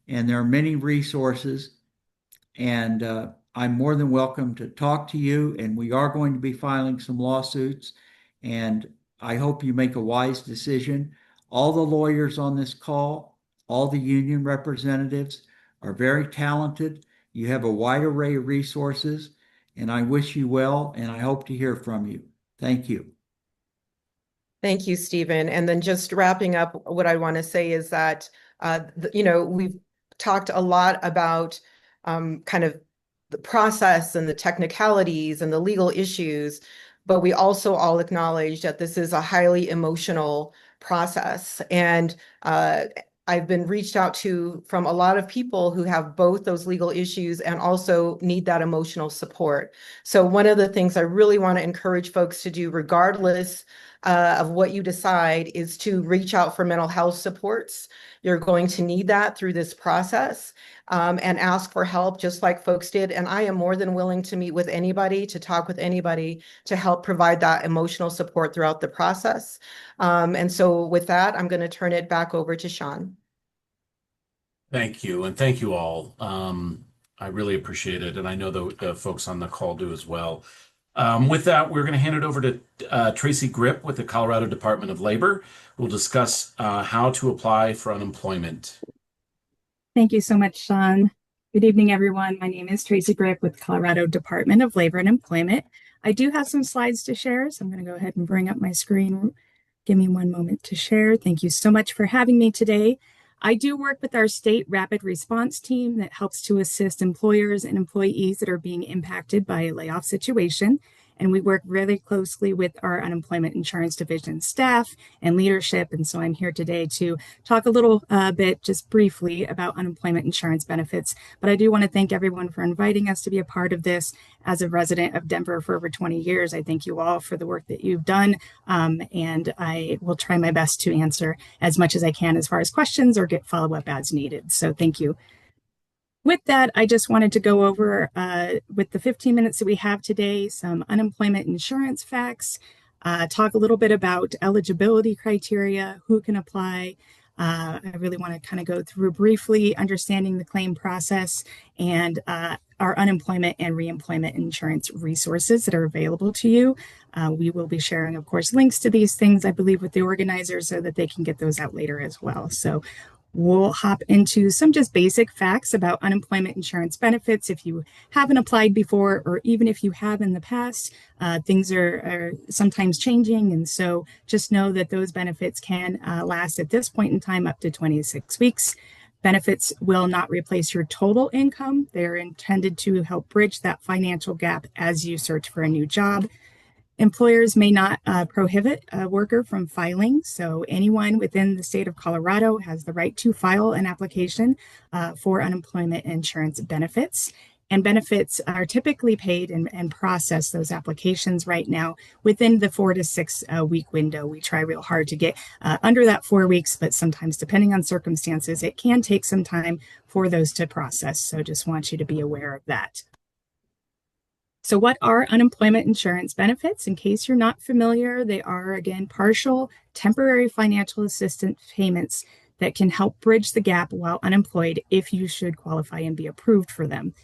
And there are many resources, and I'm more than welcome to talk to you, and we are going to be filing some lawsuits, and I hope you make a wise decision. All the lawyers on this call, all the union representatives are very talented. You have a wide array of resources, and I wish you well, and I hope to hear from you. Thank you. Thank you, Stephen. And then just wrapping up, what I want to say is that, we've talked a lot about kind of the process and the technicalities and the legal issues, but we also all acknowledge that this is a highly emotional process. And I've been reached out to from a lot of people who have both those legal issues and also need that emotional support. So one of the things I really want to encourage folks to do, regardless of what you decide, is to reach out for mental health supports. You're going to need that through this process, and ask for help just like folks did. And I am more than willing to meet with anybody, to talk with anybody, to help provide that emotional support throughout the process. And so with that, I'm going to turn it back over to Sean. Thank you, and thank you all. I really appreciate it, and I know the folks on the call do as well. With that, we're going to hand it over to Tracy Grip with the Colorado Department of Labor. We'll discuss how to apply for unemployment. Thank you so much, Sean. Good evening, everyone. My name is Tracy Grip with Colorado Department of Labor and Employment. I do have some slides to share, so I'm going to go ahead and bring up my screen. Give me one moment to share. Thank you so much for having me today. I do work with our state rapid response team that helps to assist employers and employees that are being impacted by a layoff situation. And we work really closely with our unemployment insurance division staff and leadership. And so I'm here today to talk a little bit, just briefly, about unemployment insurance benefits. But I do want to thank everyone for inviting us to be a part of this. As a resident of Denver for over 20 years, I thank you all for the work that you've done. And I will try my best to answer as much as I can as far as questions or get follow-up as needed. So thank you. With that, I just wanted to go over, with the 15 minutes that we have today, some unemployment insurance facts, talk a little bit about eligibility criteria, who can apply. I really want to kind of go through briefly understanding the claim process and our unemployment and reemployment insurance resources that are available to you. We will be sharing, of course, links to these things, I believe, with the organizers so that they can get those out later as well. So we'll hop into some just basic facts about unemployment insurance benefits. If you haven't applied before, or even if you have in the past, things are sometimes changing. And so just know that those benefits can last at this point in time up to 26 weeks. Benefits will not replace your total income. They're intended to help bridge that financial gap as you search for a new job. Employers may not prohibit a worker from filing, so anyone within the state of Colorado has the right to file an application for unemployment insurance benefits. And benefits are typically paid and process those applications right now within the 4 to 6 week window. We try real hard to get under that 4 weeks, but sometimes, depending on circumstances, it can take some time for those to process. So just want you to be aware of that. So what are unemployment insurance benefits? In case you're not familiar, they are, again, partial temporary financial assistance payments that can help bridge the gap while unemployed if you should qualify and be approved for them.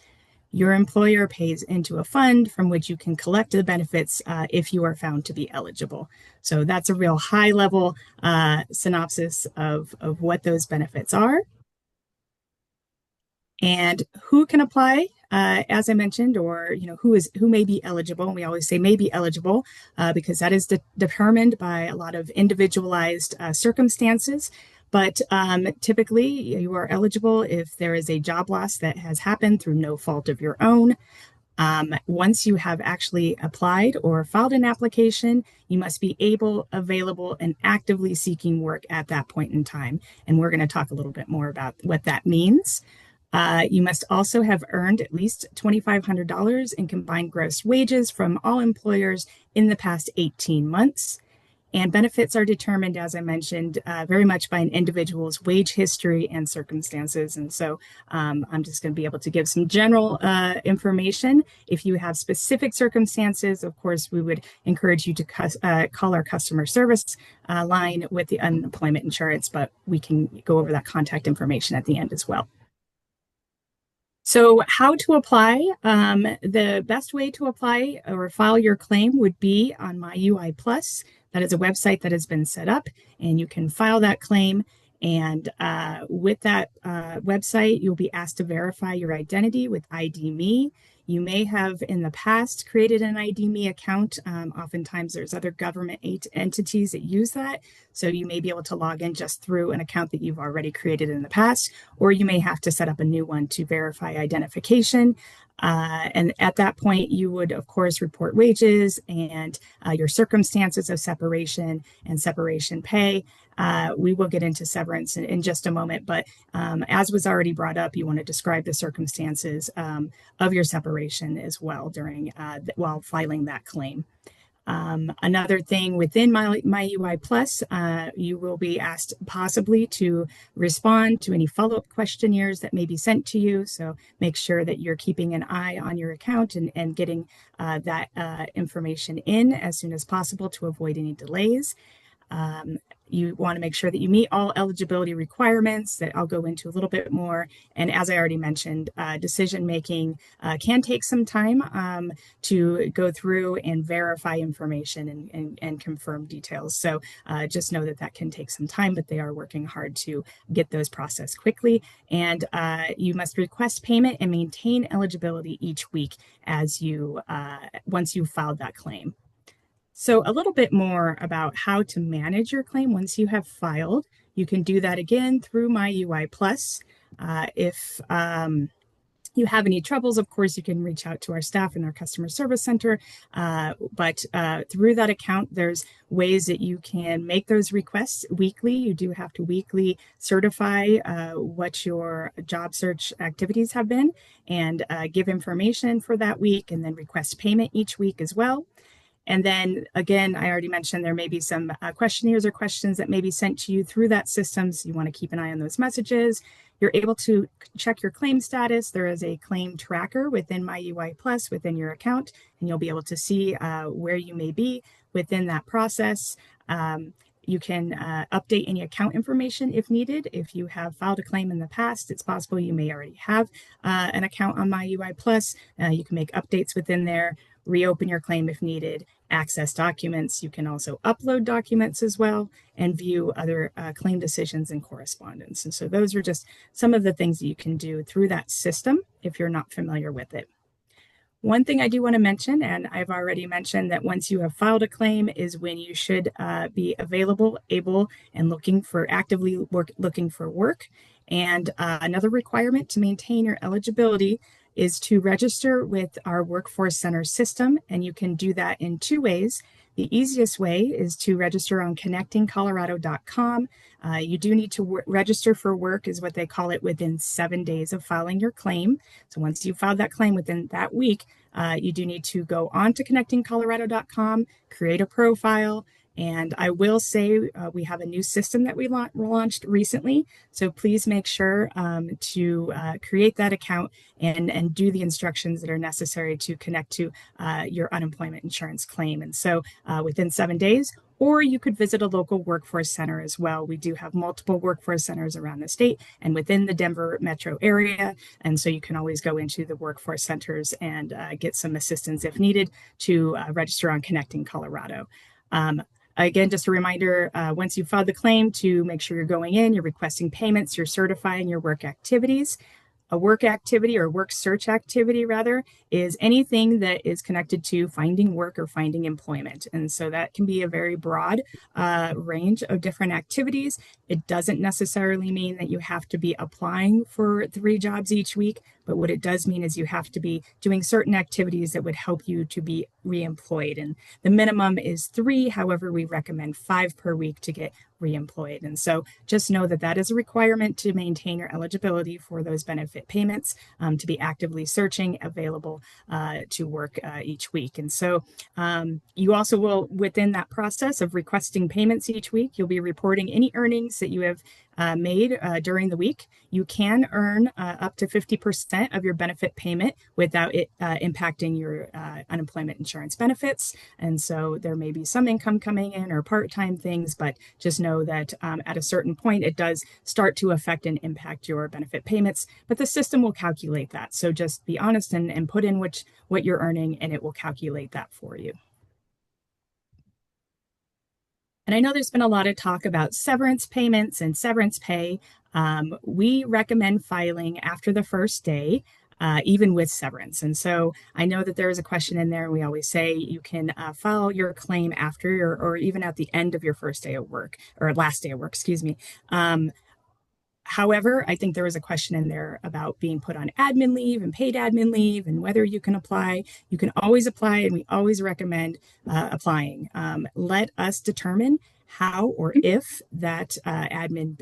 Your employer pays into a fund from which you can collect the benefits if you are found to be eligible. So that's a real high level synopsis of what those benefits are. And who can apply, as I mentioned, or who may be eligible. And we always say may be eligible because that is determined by a lot of individualized circumstances. But typically, you are eligible if there is a job loss that has happened through no fault of your own. Once you have actually applied or filed an application, you must be able, available, and actively seeking work at that point in time. And we're going to talk a little bit more about what that means. You must also have earned at least $2,500 in combined gross wages from all employers in the past 18 months. And benefits are determined, as I mentioned, very much by an individual's wage history and circumstances. And so I'm just going to be able to give some general information. If you have specific circumstances, of course, we would encourage you to call our customer service line with the unemployment insurance, but we can go over that contact information at the end as well. So how to apply? The best way to apply or file your claim would be on MyUI Plus. That is a website that has been set up, and you can file that claim. And with that website, you'll be asked to verify your identity with ID.me. You may have in the past created an ID.me account. Oftentimes there's other government entities that use that. So you may be able to log in just through an account that you've already created in the past, or you may have to set up a new one to verify identification. And at that point, you would, of course, report wages and your circumstances of separation and separation pay. We will get into severance in just a moment, but as was already brought up, you want to describe the circumstances of your separation as well during while filing that claim. Another thing within MyUI Plus, you will be asked possibly to respond to any follow-up questionnaires that may be sent to you. So make sure that you're keeping an eye on your account and getting that information in as soon as possible to avoid any delays. You want to make sure that you meet all eligibility requirements that I'll go into a little bit more. And as I already mentioned, decision making can take some time to go through and verify information and confirm details. So just know that that can take some time, but they are working hard to get those processed quickly. And you must request payment and maintain eligibility each week as you once you've filed that claim. So a little bit more about how to manage your claim once you have filed. You can do that again through MyUI Plus. If you have any troubles, of course, you can reach out to our staff in our customer service center. But through that account, there's ways that you can make those requests weekly. You do have to weekly certify what your job search activities have been and give information for that week and then request payment each week as well. And then again, I already mentioned there may be some questionnaires or questions that may be sent to you through that system. So you want to keep an eye on those messages. You're able to check your claim status. There is a claim tracker within MyUI Plus within your account, and you'll be able to see where you may be within that process. You can update any account information if needed. If you have filed a claim in the past, it's possible you may already have an account on MyUI Plus. You can make updates within there, reopen your claim if needed, access documents. You can also upload documents as well and view other claim decisions and correspondence. And so those are just some of the things that you can do through that system if you're not familiar with it. One thing I do want to mention, and I've already mentioned that once you have filed a claim is when you should be available, able, and looking for looking for work. And another requirement to maintain your eligibility is to register with our Workforce Center system, and you can do that in two ways. The easiest way is to register on connectingcolorado.com. You do need to register for work, is what they call it, within 7 days of filing your claim. So once you filed that claim within that week, you do need to go on to connectingcolorado.com, create a profile. And I will say we have a new system that we launched recently. So please make sure to create that account and do the instructions that are necessary to connect to your unemployment insurance claim. And so within 7 days, or you could visit a local workforce center as well. We do have multiple workforce centers around the state and within the Denver metro area. And so you can always go into the workforce centers and get some assistance if needed to register on Connecting Colorado. Again, just a reminder, once you've filed the claim, to make sure you're going in, you're requesting payments, you're certifying your work activities. A work activity or work search activity, rather, is anything that is connected to finding work or finding employment. And so that can be a very broad range of different activities. It doesn't necessarily mean that you have to be applying for 3 jobs each week, but what it does mean is you have to be doing certain activities that would help you to be reemployed. And the minimum is 3. However, we recommend 5 per week to get reemployed. And so just know that that is a requirement to maintain your eligibility for those benefit payments, to be actively searching available to work each week. And so you also will, within that process of requesting payments each week, you'll be reporting any earnings that you have made during the week. You can earn up to 50% of your benefit payment without it impacting your unemployment insurance benefits. And so there may be some income coming in or part-time things, but just know that at a certain point, it does start to affect and impact your benefit payments, but the system will calculate that. So just be honest and put in what you're earning, and it will calculate that for you. And I know there's been a lot of talk about severance payments and severance pay. We recommend filing after the first day, even with severance. And so I know that there is a question in there, and we always say you can file your claim after or even at the end of your first day of work, or last day of work, excuse me. However, I think there was a question in there about being put on admin leave and paid admin leave and whether you can apply. You can always apply, and we always recommend applying. Let us determine how or if that admin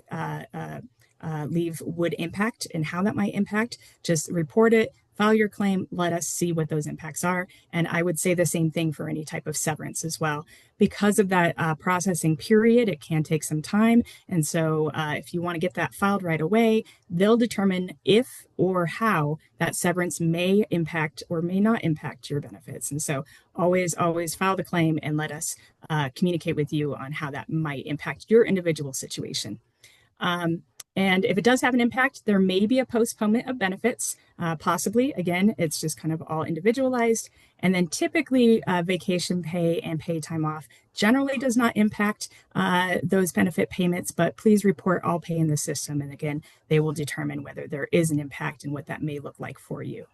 leave would impact and how that might impact. Just report it, file your claim, let us see what those impacts are. And I would say the same thing for any type of severance as well. Because of that processing period, it can take some time. And so if you want to get that filed right away, they'll determine if or how that severance may impact or may not impact your benefits. And so always file the claim and let us communicate with you on how that might impact your individual situation. And if it does have an impact, there may be a postponement of benefits, possibly. Again, it's just kind of all individualized. And then typically, vacation pay and pay time off generally does not impact those benefit payments, but please report all pay in the system. And again, they will determine whether there is an impact and what that may look like for you.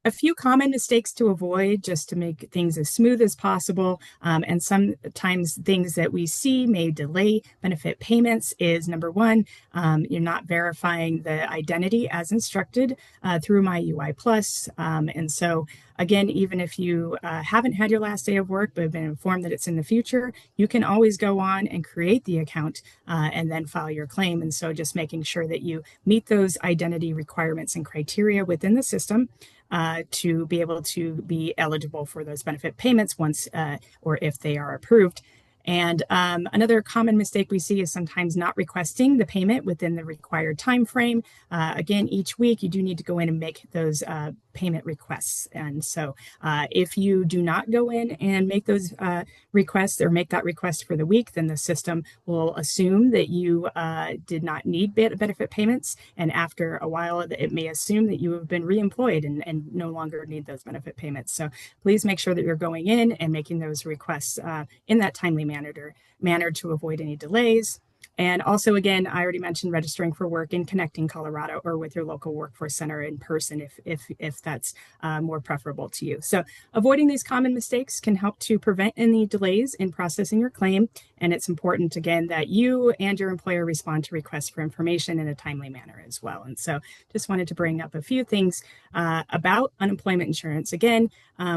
A few common mistakes to avoid just to make things as smooth as possible. And sometimes things that we see may delay benefit payments is number one, you're not verifying the identity as instructed through My UI Plus. And so again, even if you haven't had your last day of work but have been informed that it's in the future, you can always go on and create the account and then file your claim. And so just making sure that you meet those identity requirements and criteria within the system to be able to be eligible for those benefit payments once or if they are approved. And another common mistake we see is sometimes not requesting the payment within the required time frame. Again, each week you do need to go in and make those payment requests. And so if you do not go in and make those requests or make that request for the week, then the system will assume that you did not need benefit payments. And after a while, it may assume that you have been reemployed and no longer need those benefit payments. So please make sure that you're going in and making those requests in that timely manner to avoid any delays. And also, again, I already mentioned registering for work in Connecting Colorado or with your local workforce center in person if that's more preferable to you. So avoiding these common mistakes can help to prevent any delays in processing your claim. And it's important, again, that you and your employer respond to requests for information in a timely manner as well. And so just wanted to bring up a few things about unemployment insurance. Again,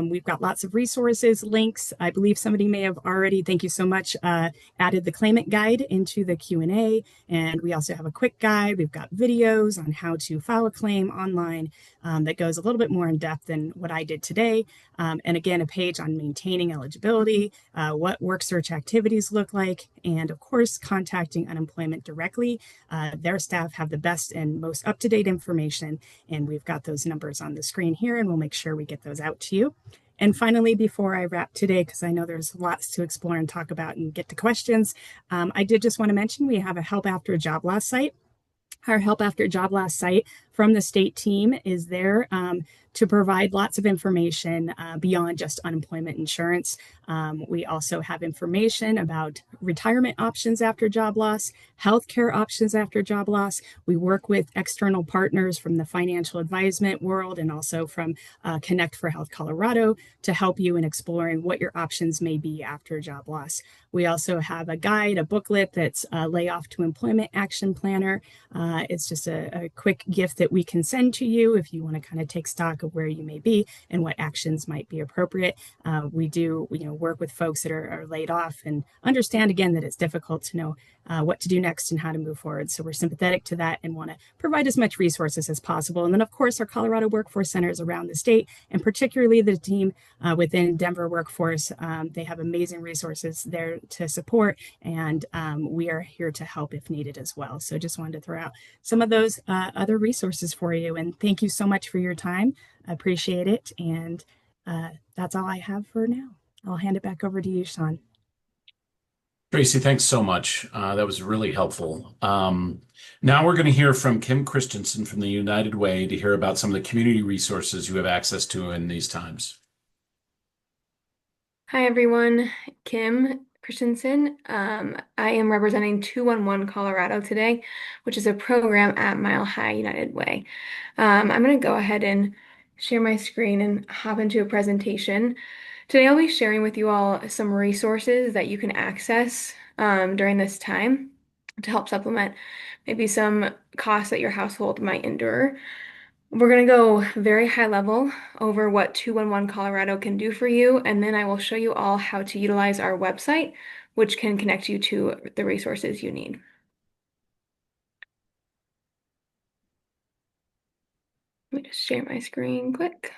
we've got lots of resources, links. I believe somebody may have already, thank you so much, added the claimant guide into the Q&A. And we also have a quick guide. We've got videos on how to file a claim online that goes a little bit more in depth than what I did today. And again, a page on maintaining eligibility, what work search activities look like, and of course, contacting unemployment directly. Their staff have the best and most up-to-date information, and we've got those numbers on the screen here, and we'll make sure we get those out to you. And finally, before I wrap today, because I know there's lots to explore and talk about and get to questions, I did just want to mention we have a Help After a Job Loss site. Our Help After Job Loss site from the state team is there to provide lots of information beyond just unemployment insurance. We also have information about retirement options after job loss, healthcare options after job loss. We work with external partners from the financial advisement world and also from Connect for Health Colorado to help you in exploring what your options may be after job loss. We also have a guide, a booklet that's a Layoff to Employment Action Planner. It's just a quick gift that we can send to you if you want to kind of take stock of where you may be and what actions might be appropriate. We do, work with folks that are laid off and understand again that it's difficult to know what to do next and how to move forward. So we're sympathetic to that and want to provide as much resources as possible. And then of course our Colorado workforce centers around the state, and particularly the team within Denver Workforce, they have amazing resources there to support, and we are here to help if needed as well. So just wanted to throw out some of those other resources for you. And thank you so much for your time. I appreciate it. And that's all I have for now. I'll hand it back over to you, Sean. Tracy, thanks so much. That was really helpful. Now we're going to hear from Kim Christensen from the United Way to hear about some of the community resources you have access to in these times. Hi, everyone. Kim Christensen. I am representing 211 Colorado today, which is a program at Mile High United Way. I'm going to go ahead and share my screen and hop into a presentation. Today, I'll be sharing with you all some resources that you can access during this time to help supplement maybe some costs that your household might endure. We're going to go very high level over what 211 Colorado can do for you, and then I will show you all how to utilize our website, which can connect you to the resources you need. Let me just share my screen quick.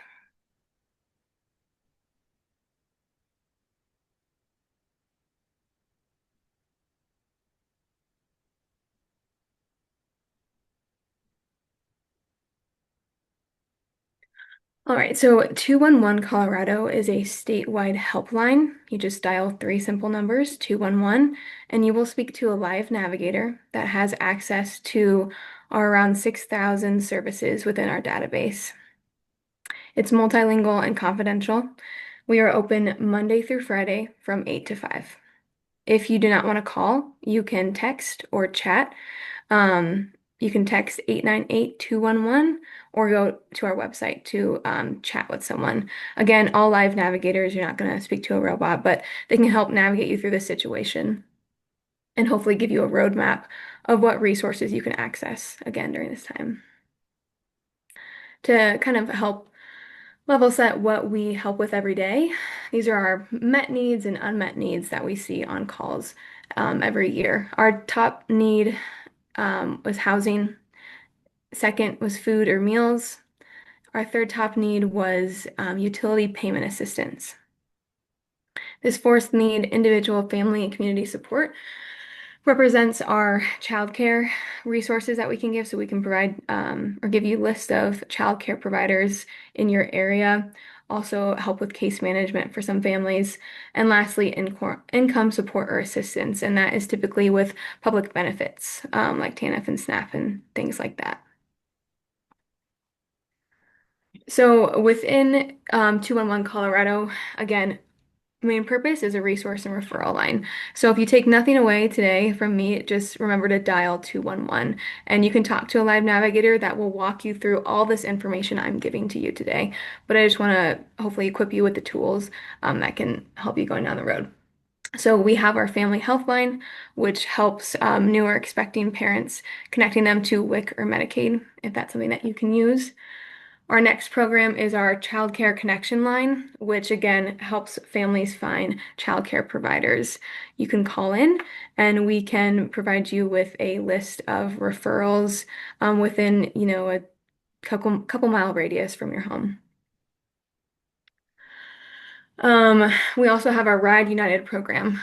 All right, so 211 Colorado is a statewide helpline. You just dial three simple numbers, 211, and you will speak to a live navigator that has access to our around 6,000 services within our database. It's multilingual and confidential. We are open Monday through Friday from 8 to 5. If you do not want to call, you can text or chat. You can text 898-211 or go to our website to chat with someone. Again, all live navigators, you're not going to speak to a robot, but they can help navigate you through the situation and hopefully give you a roadmap of what resources you can access again during this time. To kind of help level set what we help with every day, these are our met needs and unmet needs that we see on calls every year. Our top need was housing. Second was food or meals. Our third top need was utility payment assistance. This fourth need, individual, family, and community support, represents our childcare resources that we can give. So we can provide or give you a list of childcare providers in your area. Also help with case management for some families. And lastly, income support or assistance. And that is typically with public benefits like TANF and SNAP and things like that. So within 211 Colorado, again, main purpose is a resource and referral line. So if you take nothing away today from me, just remember to dial 211 and you can talk to a live navigator that will walk you through all this information I'm giving to you today. But I just want to hopefully equip you with the tools that can help you going down the road. So we have our family health line, which helps new or expecting parents, connecting them to WIC or Medicaid, if that's something that you can use. Our next program is our Childcare Connection Line, which again helps families find childcare providers. You can call in and we can provide you with a list of referrals within, a couple mile radius from your home. We also have our Ride United program,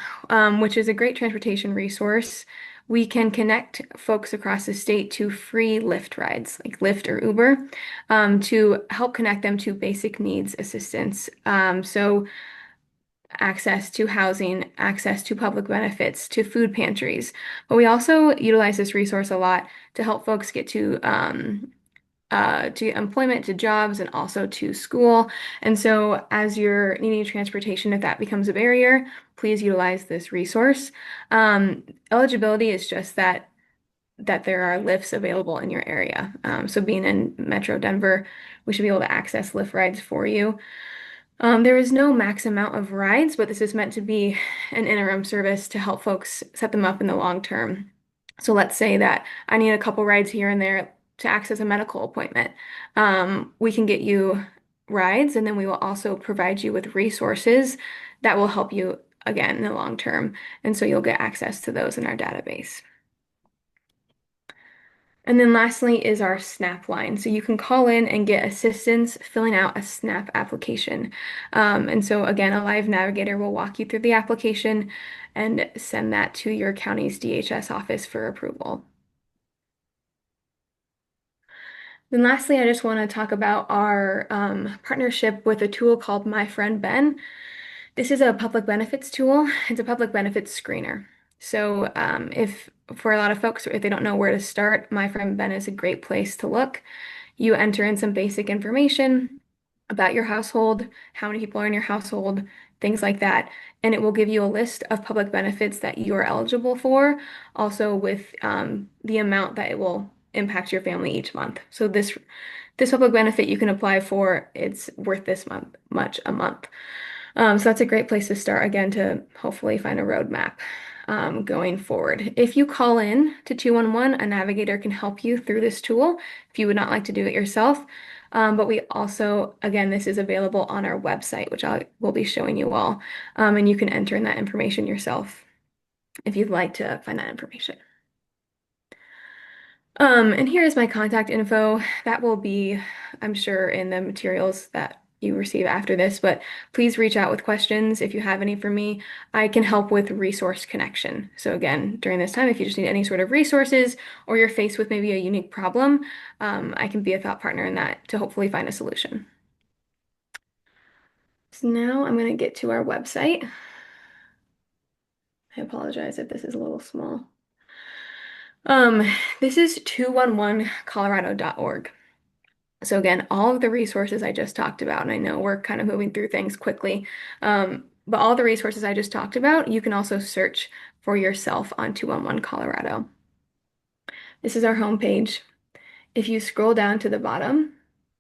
which is a great transportation resource. We can connect folks across the state to free Lyft rides, like Lyft or Uber, to help connect them to basic needs assistance. So access to housing, access to public benefits, to food pantries. But we also utilize this resource a lot to help folks get to employment, to jobs, and also to school. And so as you're needing transportation, if that becomes a barrier, please utilize this resource. Eligibility is just that there are Lyfts available in your area. So being in Metro Denver, we should be able to access Lyft rides for you. There is no max amount of rides, but this is meant to be an interim service to help folks set them up in the long term. So let's say that I need a couple rides here and there to access a medical appointment. We can get you rides, and then we will also provide you with resources that will help you again in the long term. And so you'll get access to those in our database. And then lastly is our SNAP line. So you can call in and get assistance filling out a SNAP application. And so again, a live navigator will walk you through the application and send that to your county's DHS office for approval. Then lastly, I just want to talk about our partnership with a tool called My Friend Ben. This is a public benefits tool. It's a public benefits screener. So if for a lot of folks, if they don't know where to start, My Friend Ben is a great place to look. You enter in some basic information about your household, how many people are in your household, things like that. And it will give you a list of public benefits that you are eligible for, also with the amount that it will impact your family each month. So this public benefit you can apply for, it's worth this much a month. So that's a great place to start, again, to hopefully find a roadmap going forward. If you call in to 211, a navigator can help you through this tool if you would not like to do it yourself. But we also, again, this is available on our website, which I will be showing you all. And you can enter in that information yourself if you'd like to find that information. And here is my contact info. That will be, I'm sure, in the materials that you receive after this, but please reach out with questions if you have any for me. I can help with resource connection. So again, during this time, if you just need any sort of resources or you're faced with maybe a unique problem, I can be a thought partner in that to hopefully find a solution. So now I'm going to get to our website. I apologize if this is a little small. This is 211colorado.org. So again, all of the resources I just talked about, and I know we're kind of moving through things quickly, but all the resources I just talked about, you can also search for yourself on 211 Colorado. This is our homepage. If you scroll down to the bottom,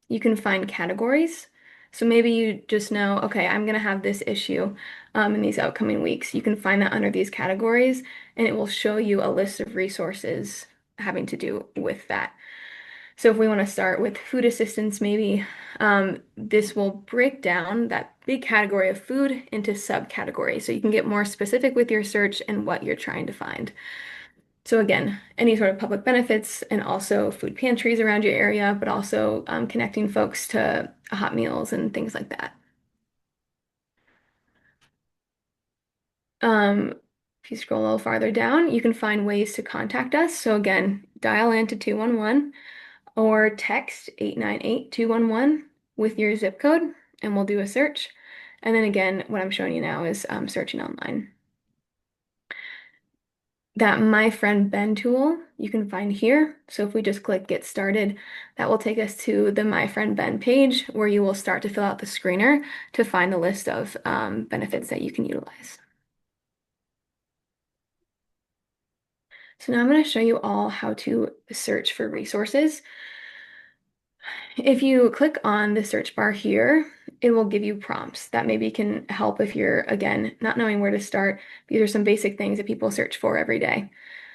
you can find categories. So maybe you just know, okay, I'm going to have this issue in these upcoming weeks. You can find that under these categories, and it will show you a list of resources having to do with that. So if we want to start with food assistance, maybe this will break down that big category of food into subcategories. So you can get more specific with your search and what you're trying to find. So again, any sort of public benefits and also food pantries around your area, but also connecting folks to hot meals and things like that. If you scroll a little farther down, you can find ways to contact us. So again, dial into 211 or text 898-211 with your zip code, and we'll do a search. And then again, what I'm showing you now is searching online. That My Friend Ben tool you can find here. So if we just click Get Started, that will take us to the My Friend Ben page where you will start to fill out the screener to find the list of benefits that you can utilize. So now I'm going to show you all how to search for resources. If you click on the search bar here, it will give you prompts that maybe can help if you're, again, not knowing where to start. These are some basic things that people search for every day.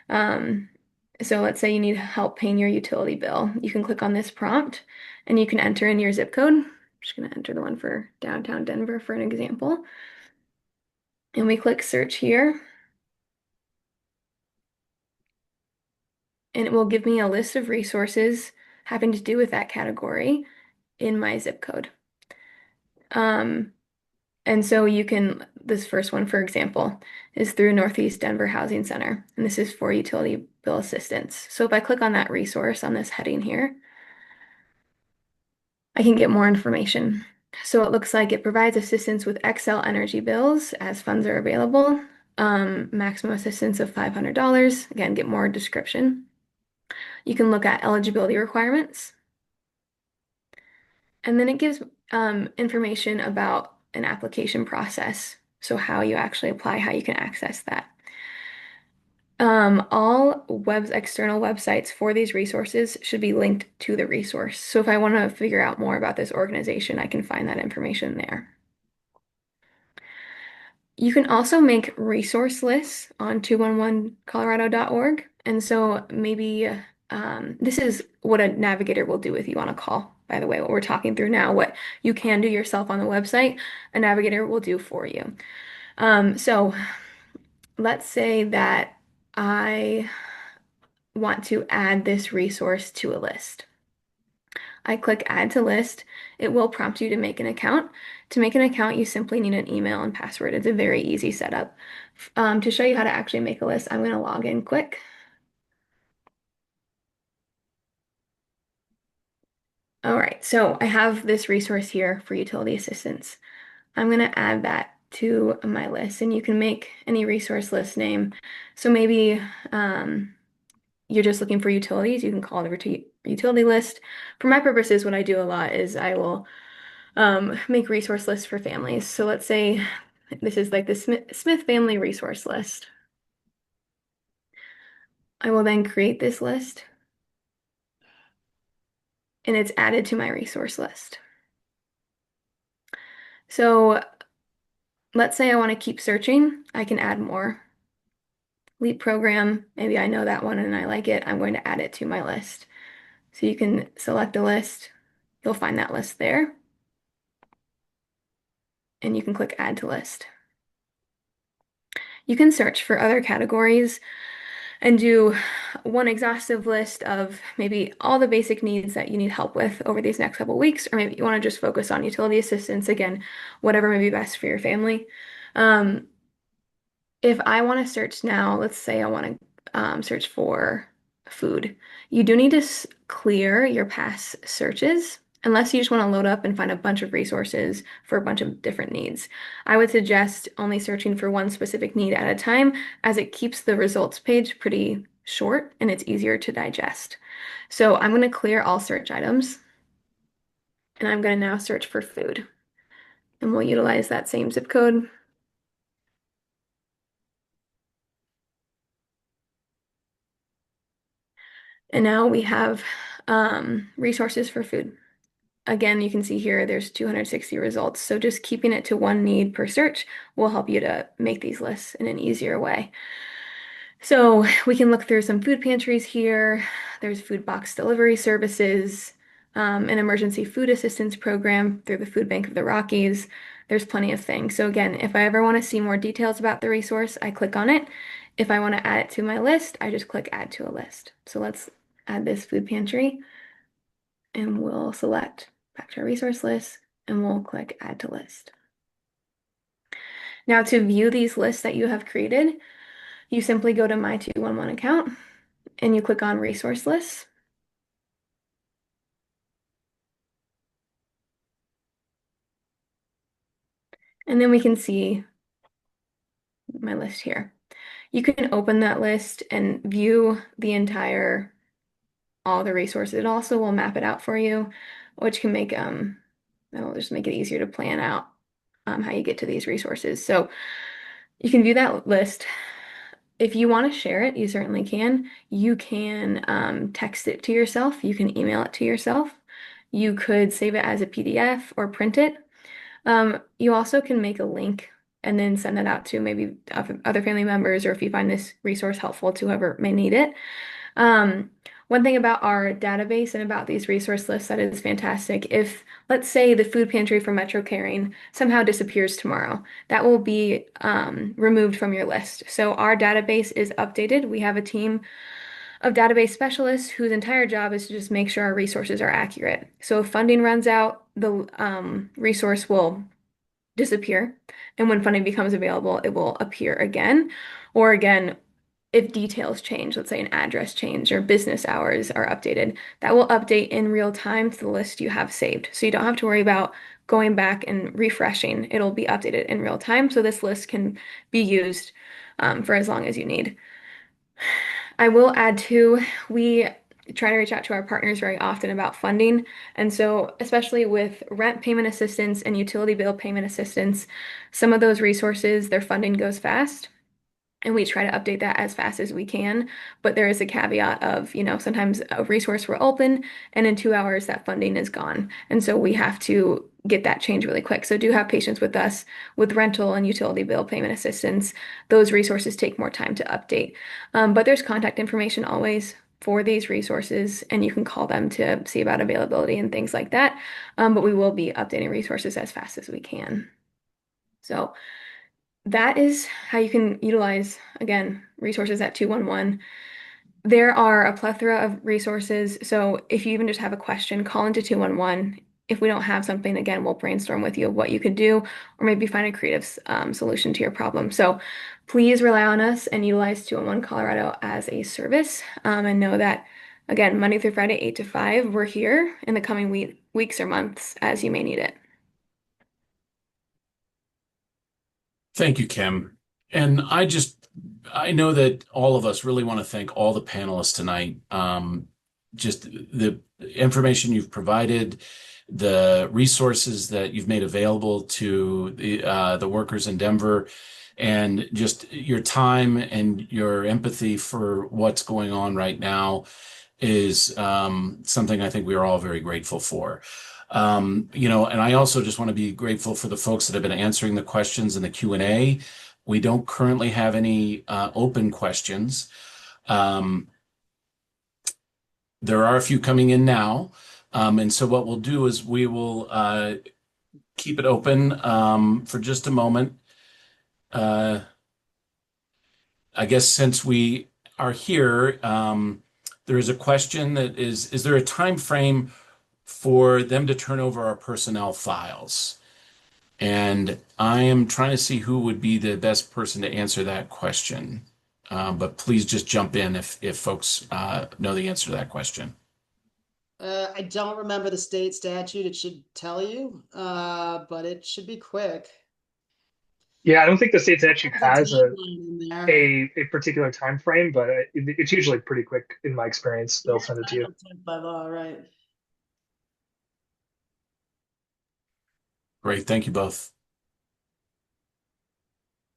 So let's say you need help paying your utility bill. You can click on this prompt and you can enter in your zip code. I'm just going to enter the one for downtown Denver for an example. And we click search here. And it will give me a list of resources having to do with that category in my zip code. And so you can, this first one, for example, is through Northeast Denver Housing Center, and this is for utility bill assistance. So if I click on that resource on this heading here, I can get more information. So it looks like it provides assistance with Xcel energy bills as funds are available, maximum assistance of $500. Again, get more description. You can look at eligibility requirements. And then it gives information about an application process. So how you actually apply, how you can access that. All external websites for these resources should be linked to the resource. So if I want to figure out more about this organization, I can find that information there. You can also make resource lists on 211colorado.org. And so maybe this is what a navigator will do with you on a call. By the way, what we're talking through now, what you can do yourself on the website, a navigator will do for you. So let's say that I want to add this resource to a list. I click Add to List. It will prompt you to make an account. To make an account, you simply need an email and password. It's a very easy setup. To show you how to actually make a list, I'm going to log in quick. All right, so I have this resource here for utility assistance. I'm going to add that to my list, and you can make any resource list name. So maybe you're just looking for utilities, you can call it a utility list. For my purposes, what I do a lot is I will make resource lists for families. So let's say this is like the Smith family resource list. I will then create this list and it's added to my resource list. So let's say I want to keep searching, I can add more. LEAP program, maybe I know that one and I like it, I'm going to add it to my list. So you can select a list, you'll find that list there, and you can click Add to List. You can search for other categories and do one exhaustive list of maybe all the basic needs that you need help with over these next couple weeks, or maybe you want to just focus on utility assistance, again, whatever may be best for your family. If I want to search now, let's say I want to search for food, you do need to clear your past searches. unless you just want to load up and find a bunch of resources for a bunch of different needs. I would suggest only searching for one specific need at a time, as it keeps the results page pretty short and it's easier to digest. So I'm going to clear all search items, and I'm going to now search for food. And we'll utilize that same zip code. And now we have resources for food. Again, you can see here there's 260 results. So just keeping it to one need per search will help you to make these lists in an easier way. So we can look through some food pantries here. There's food box delivery services, an emergency food assistance program through the Food Bank of the Rockies. There's plenty of things. So again, if I ever want to see more details about the resource, I click on it. If I want to add it to my list, I just click add to a list. So let's add this food pantry, and we'll select back to our resource list, and we'll click add to list. Now to view these lists that you have created, you simply go to my 211 account and you click on resource lists. And then we can see my list here. You can open that list and view the entire, all the resources. It also will map it out for you, which can make, that'll just make it easier to plan out how you get to these resources. So you can view that list. If you want to share it, you certainly can. You can text it to yourself. You can email it to yourself. You could save it as a PDF or print it. You also can make a link and then send it out to maybe other family members, or if you find this resource helpful to whoever may need it. One thing about our database and about these resource lists that is fantastic, if let's say the food pantry for Metro Caring somehow disappears tomorrow, that will be removed from your list. So our database is updated. We have a team of database specialists whose entire job is to just make sure our resources are accurate. So if funding runs out, the resource will disappear. And when funding becomes available, it will appear again. Or again, if details change, let's say an address change or business hours are updated, that will update in real time to the list you have saved. So you don't have to worry about going back and refreshing. It'll be updated in real time. So this list can be used for as long as you need. I will add too, we try to reach out to our partners very often about funding. And so, especially with rent payment assistance and utility bill payment assistance, some of those resources, their funding goes fast. And we try to update that as fast as we can. But there is a caveat of, sometimes a resource will open and in 2 hours that funding is gone. And so we have to get that change really quick. So do have patience with us with rental and utility bill payment assistance. Those resources take more time to update. But there's contact information always for these resources, and you can call them to see about availability and things like that. But we will be updating resources as fast as we can. So that is how you can utilize, again, resources at 211. There are a plethora of resources. So if you even just have a question, call into 211. If we don't have something, again, we'll brainstorm with you of what you could do, or maybe find a creative solution to your problem. So please rely on us and utilize 211 Colorado as a service. And know that, again, Monday through Friday, 8 to 5, we're here in the coming weeks or months as you may need it. Thank you, Kim. And I know that all of us really want to thank all the panelists tonight. Just the information you've provided, the resources that you've made available to the workers in Denver, and just your time and your empathy for what's going on right now is something I think we are all very grateful for. And I also just want to be grateful for the folks that have been answering the questions in the Q&A. We don't currently have any open questions. There are a few coming in now. And so what we'll do is we will keep it open for just a moment. I guess since we are here, there is a question that is there a time frame for them to turn over our personnel files? And I am trying to see who would be the best person to answer that question. But please just jump in if folks know the answer to that question. I don't remember the state statute. It should tell you, but it should be quick. Yeah, I don't think the state statute There's a has a timeline in there. a particular time frame, but it's usually pretty quick in my experience. They'll send it to you. By law, right? Great. Thank you both.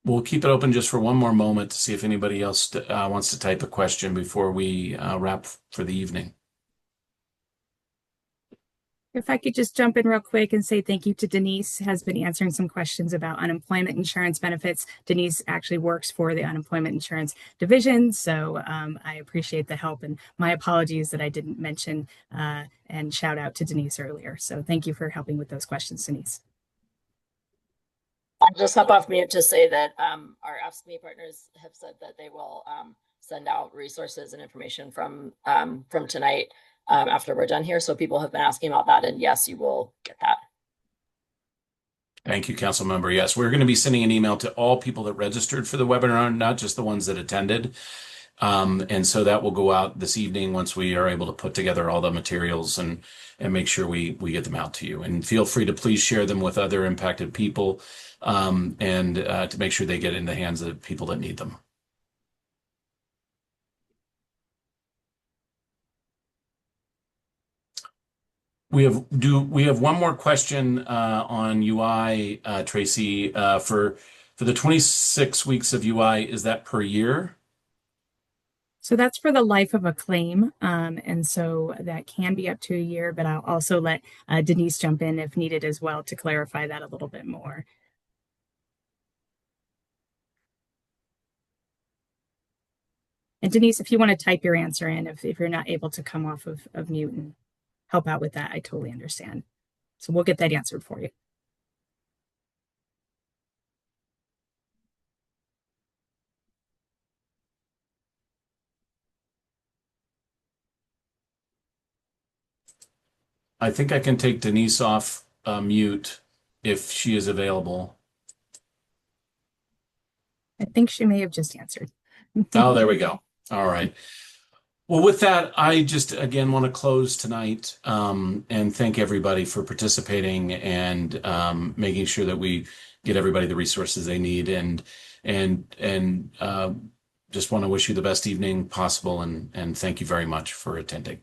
We'll keep it open just for one more moment to see if anybody else wants to type a question before we wrap for the evening. If I could just jump in real quick and say thank you to Denise, has been answering some questions about unemployment insurance benefits. Denise actually works for the unemployment insurance division, so I appreciate the help, and my apologies that I didn't mention and shout out to Denise earlier. So thank you for helping with those questions, Denise. I'll just hop off mute to say that our Ask Me partners have said that they will send out resources and information from tonight after we're done here. So people have been asking about that, and yes, you will get that. Thank you, Council Member. Yes, we're going to be sending an email to all people that registered for the webinar, not just the ones that attended. And so that will go out this evening once we are able to put together all the materials and make sure we get them out to you. And feel free to please share them with other impacted people and to make sure they get in the hands of people that need them. We have one more question on UI, Tracy, for the 26 weeks of UI. Is that per year? So that's for the life of a claim. And so that can be up to a year, but I'll also let Denise jump in if needed as well to clarify that a little bit more. And Denise, if you want to type your answer in, if you're not able to come off of mute and help out with that, I totally understand. So we'll get that answered for you. I think I can take Denise off mute if she is available. I think she may have just answered. Oh, there we go. All right. Well, with that, I just again want to close tonight and thank everybody for participating and making sure that we get everybody the resources they need, and just want to wish you the best evening possible, and thank you very much for attending.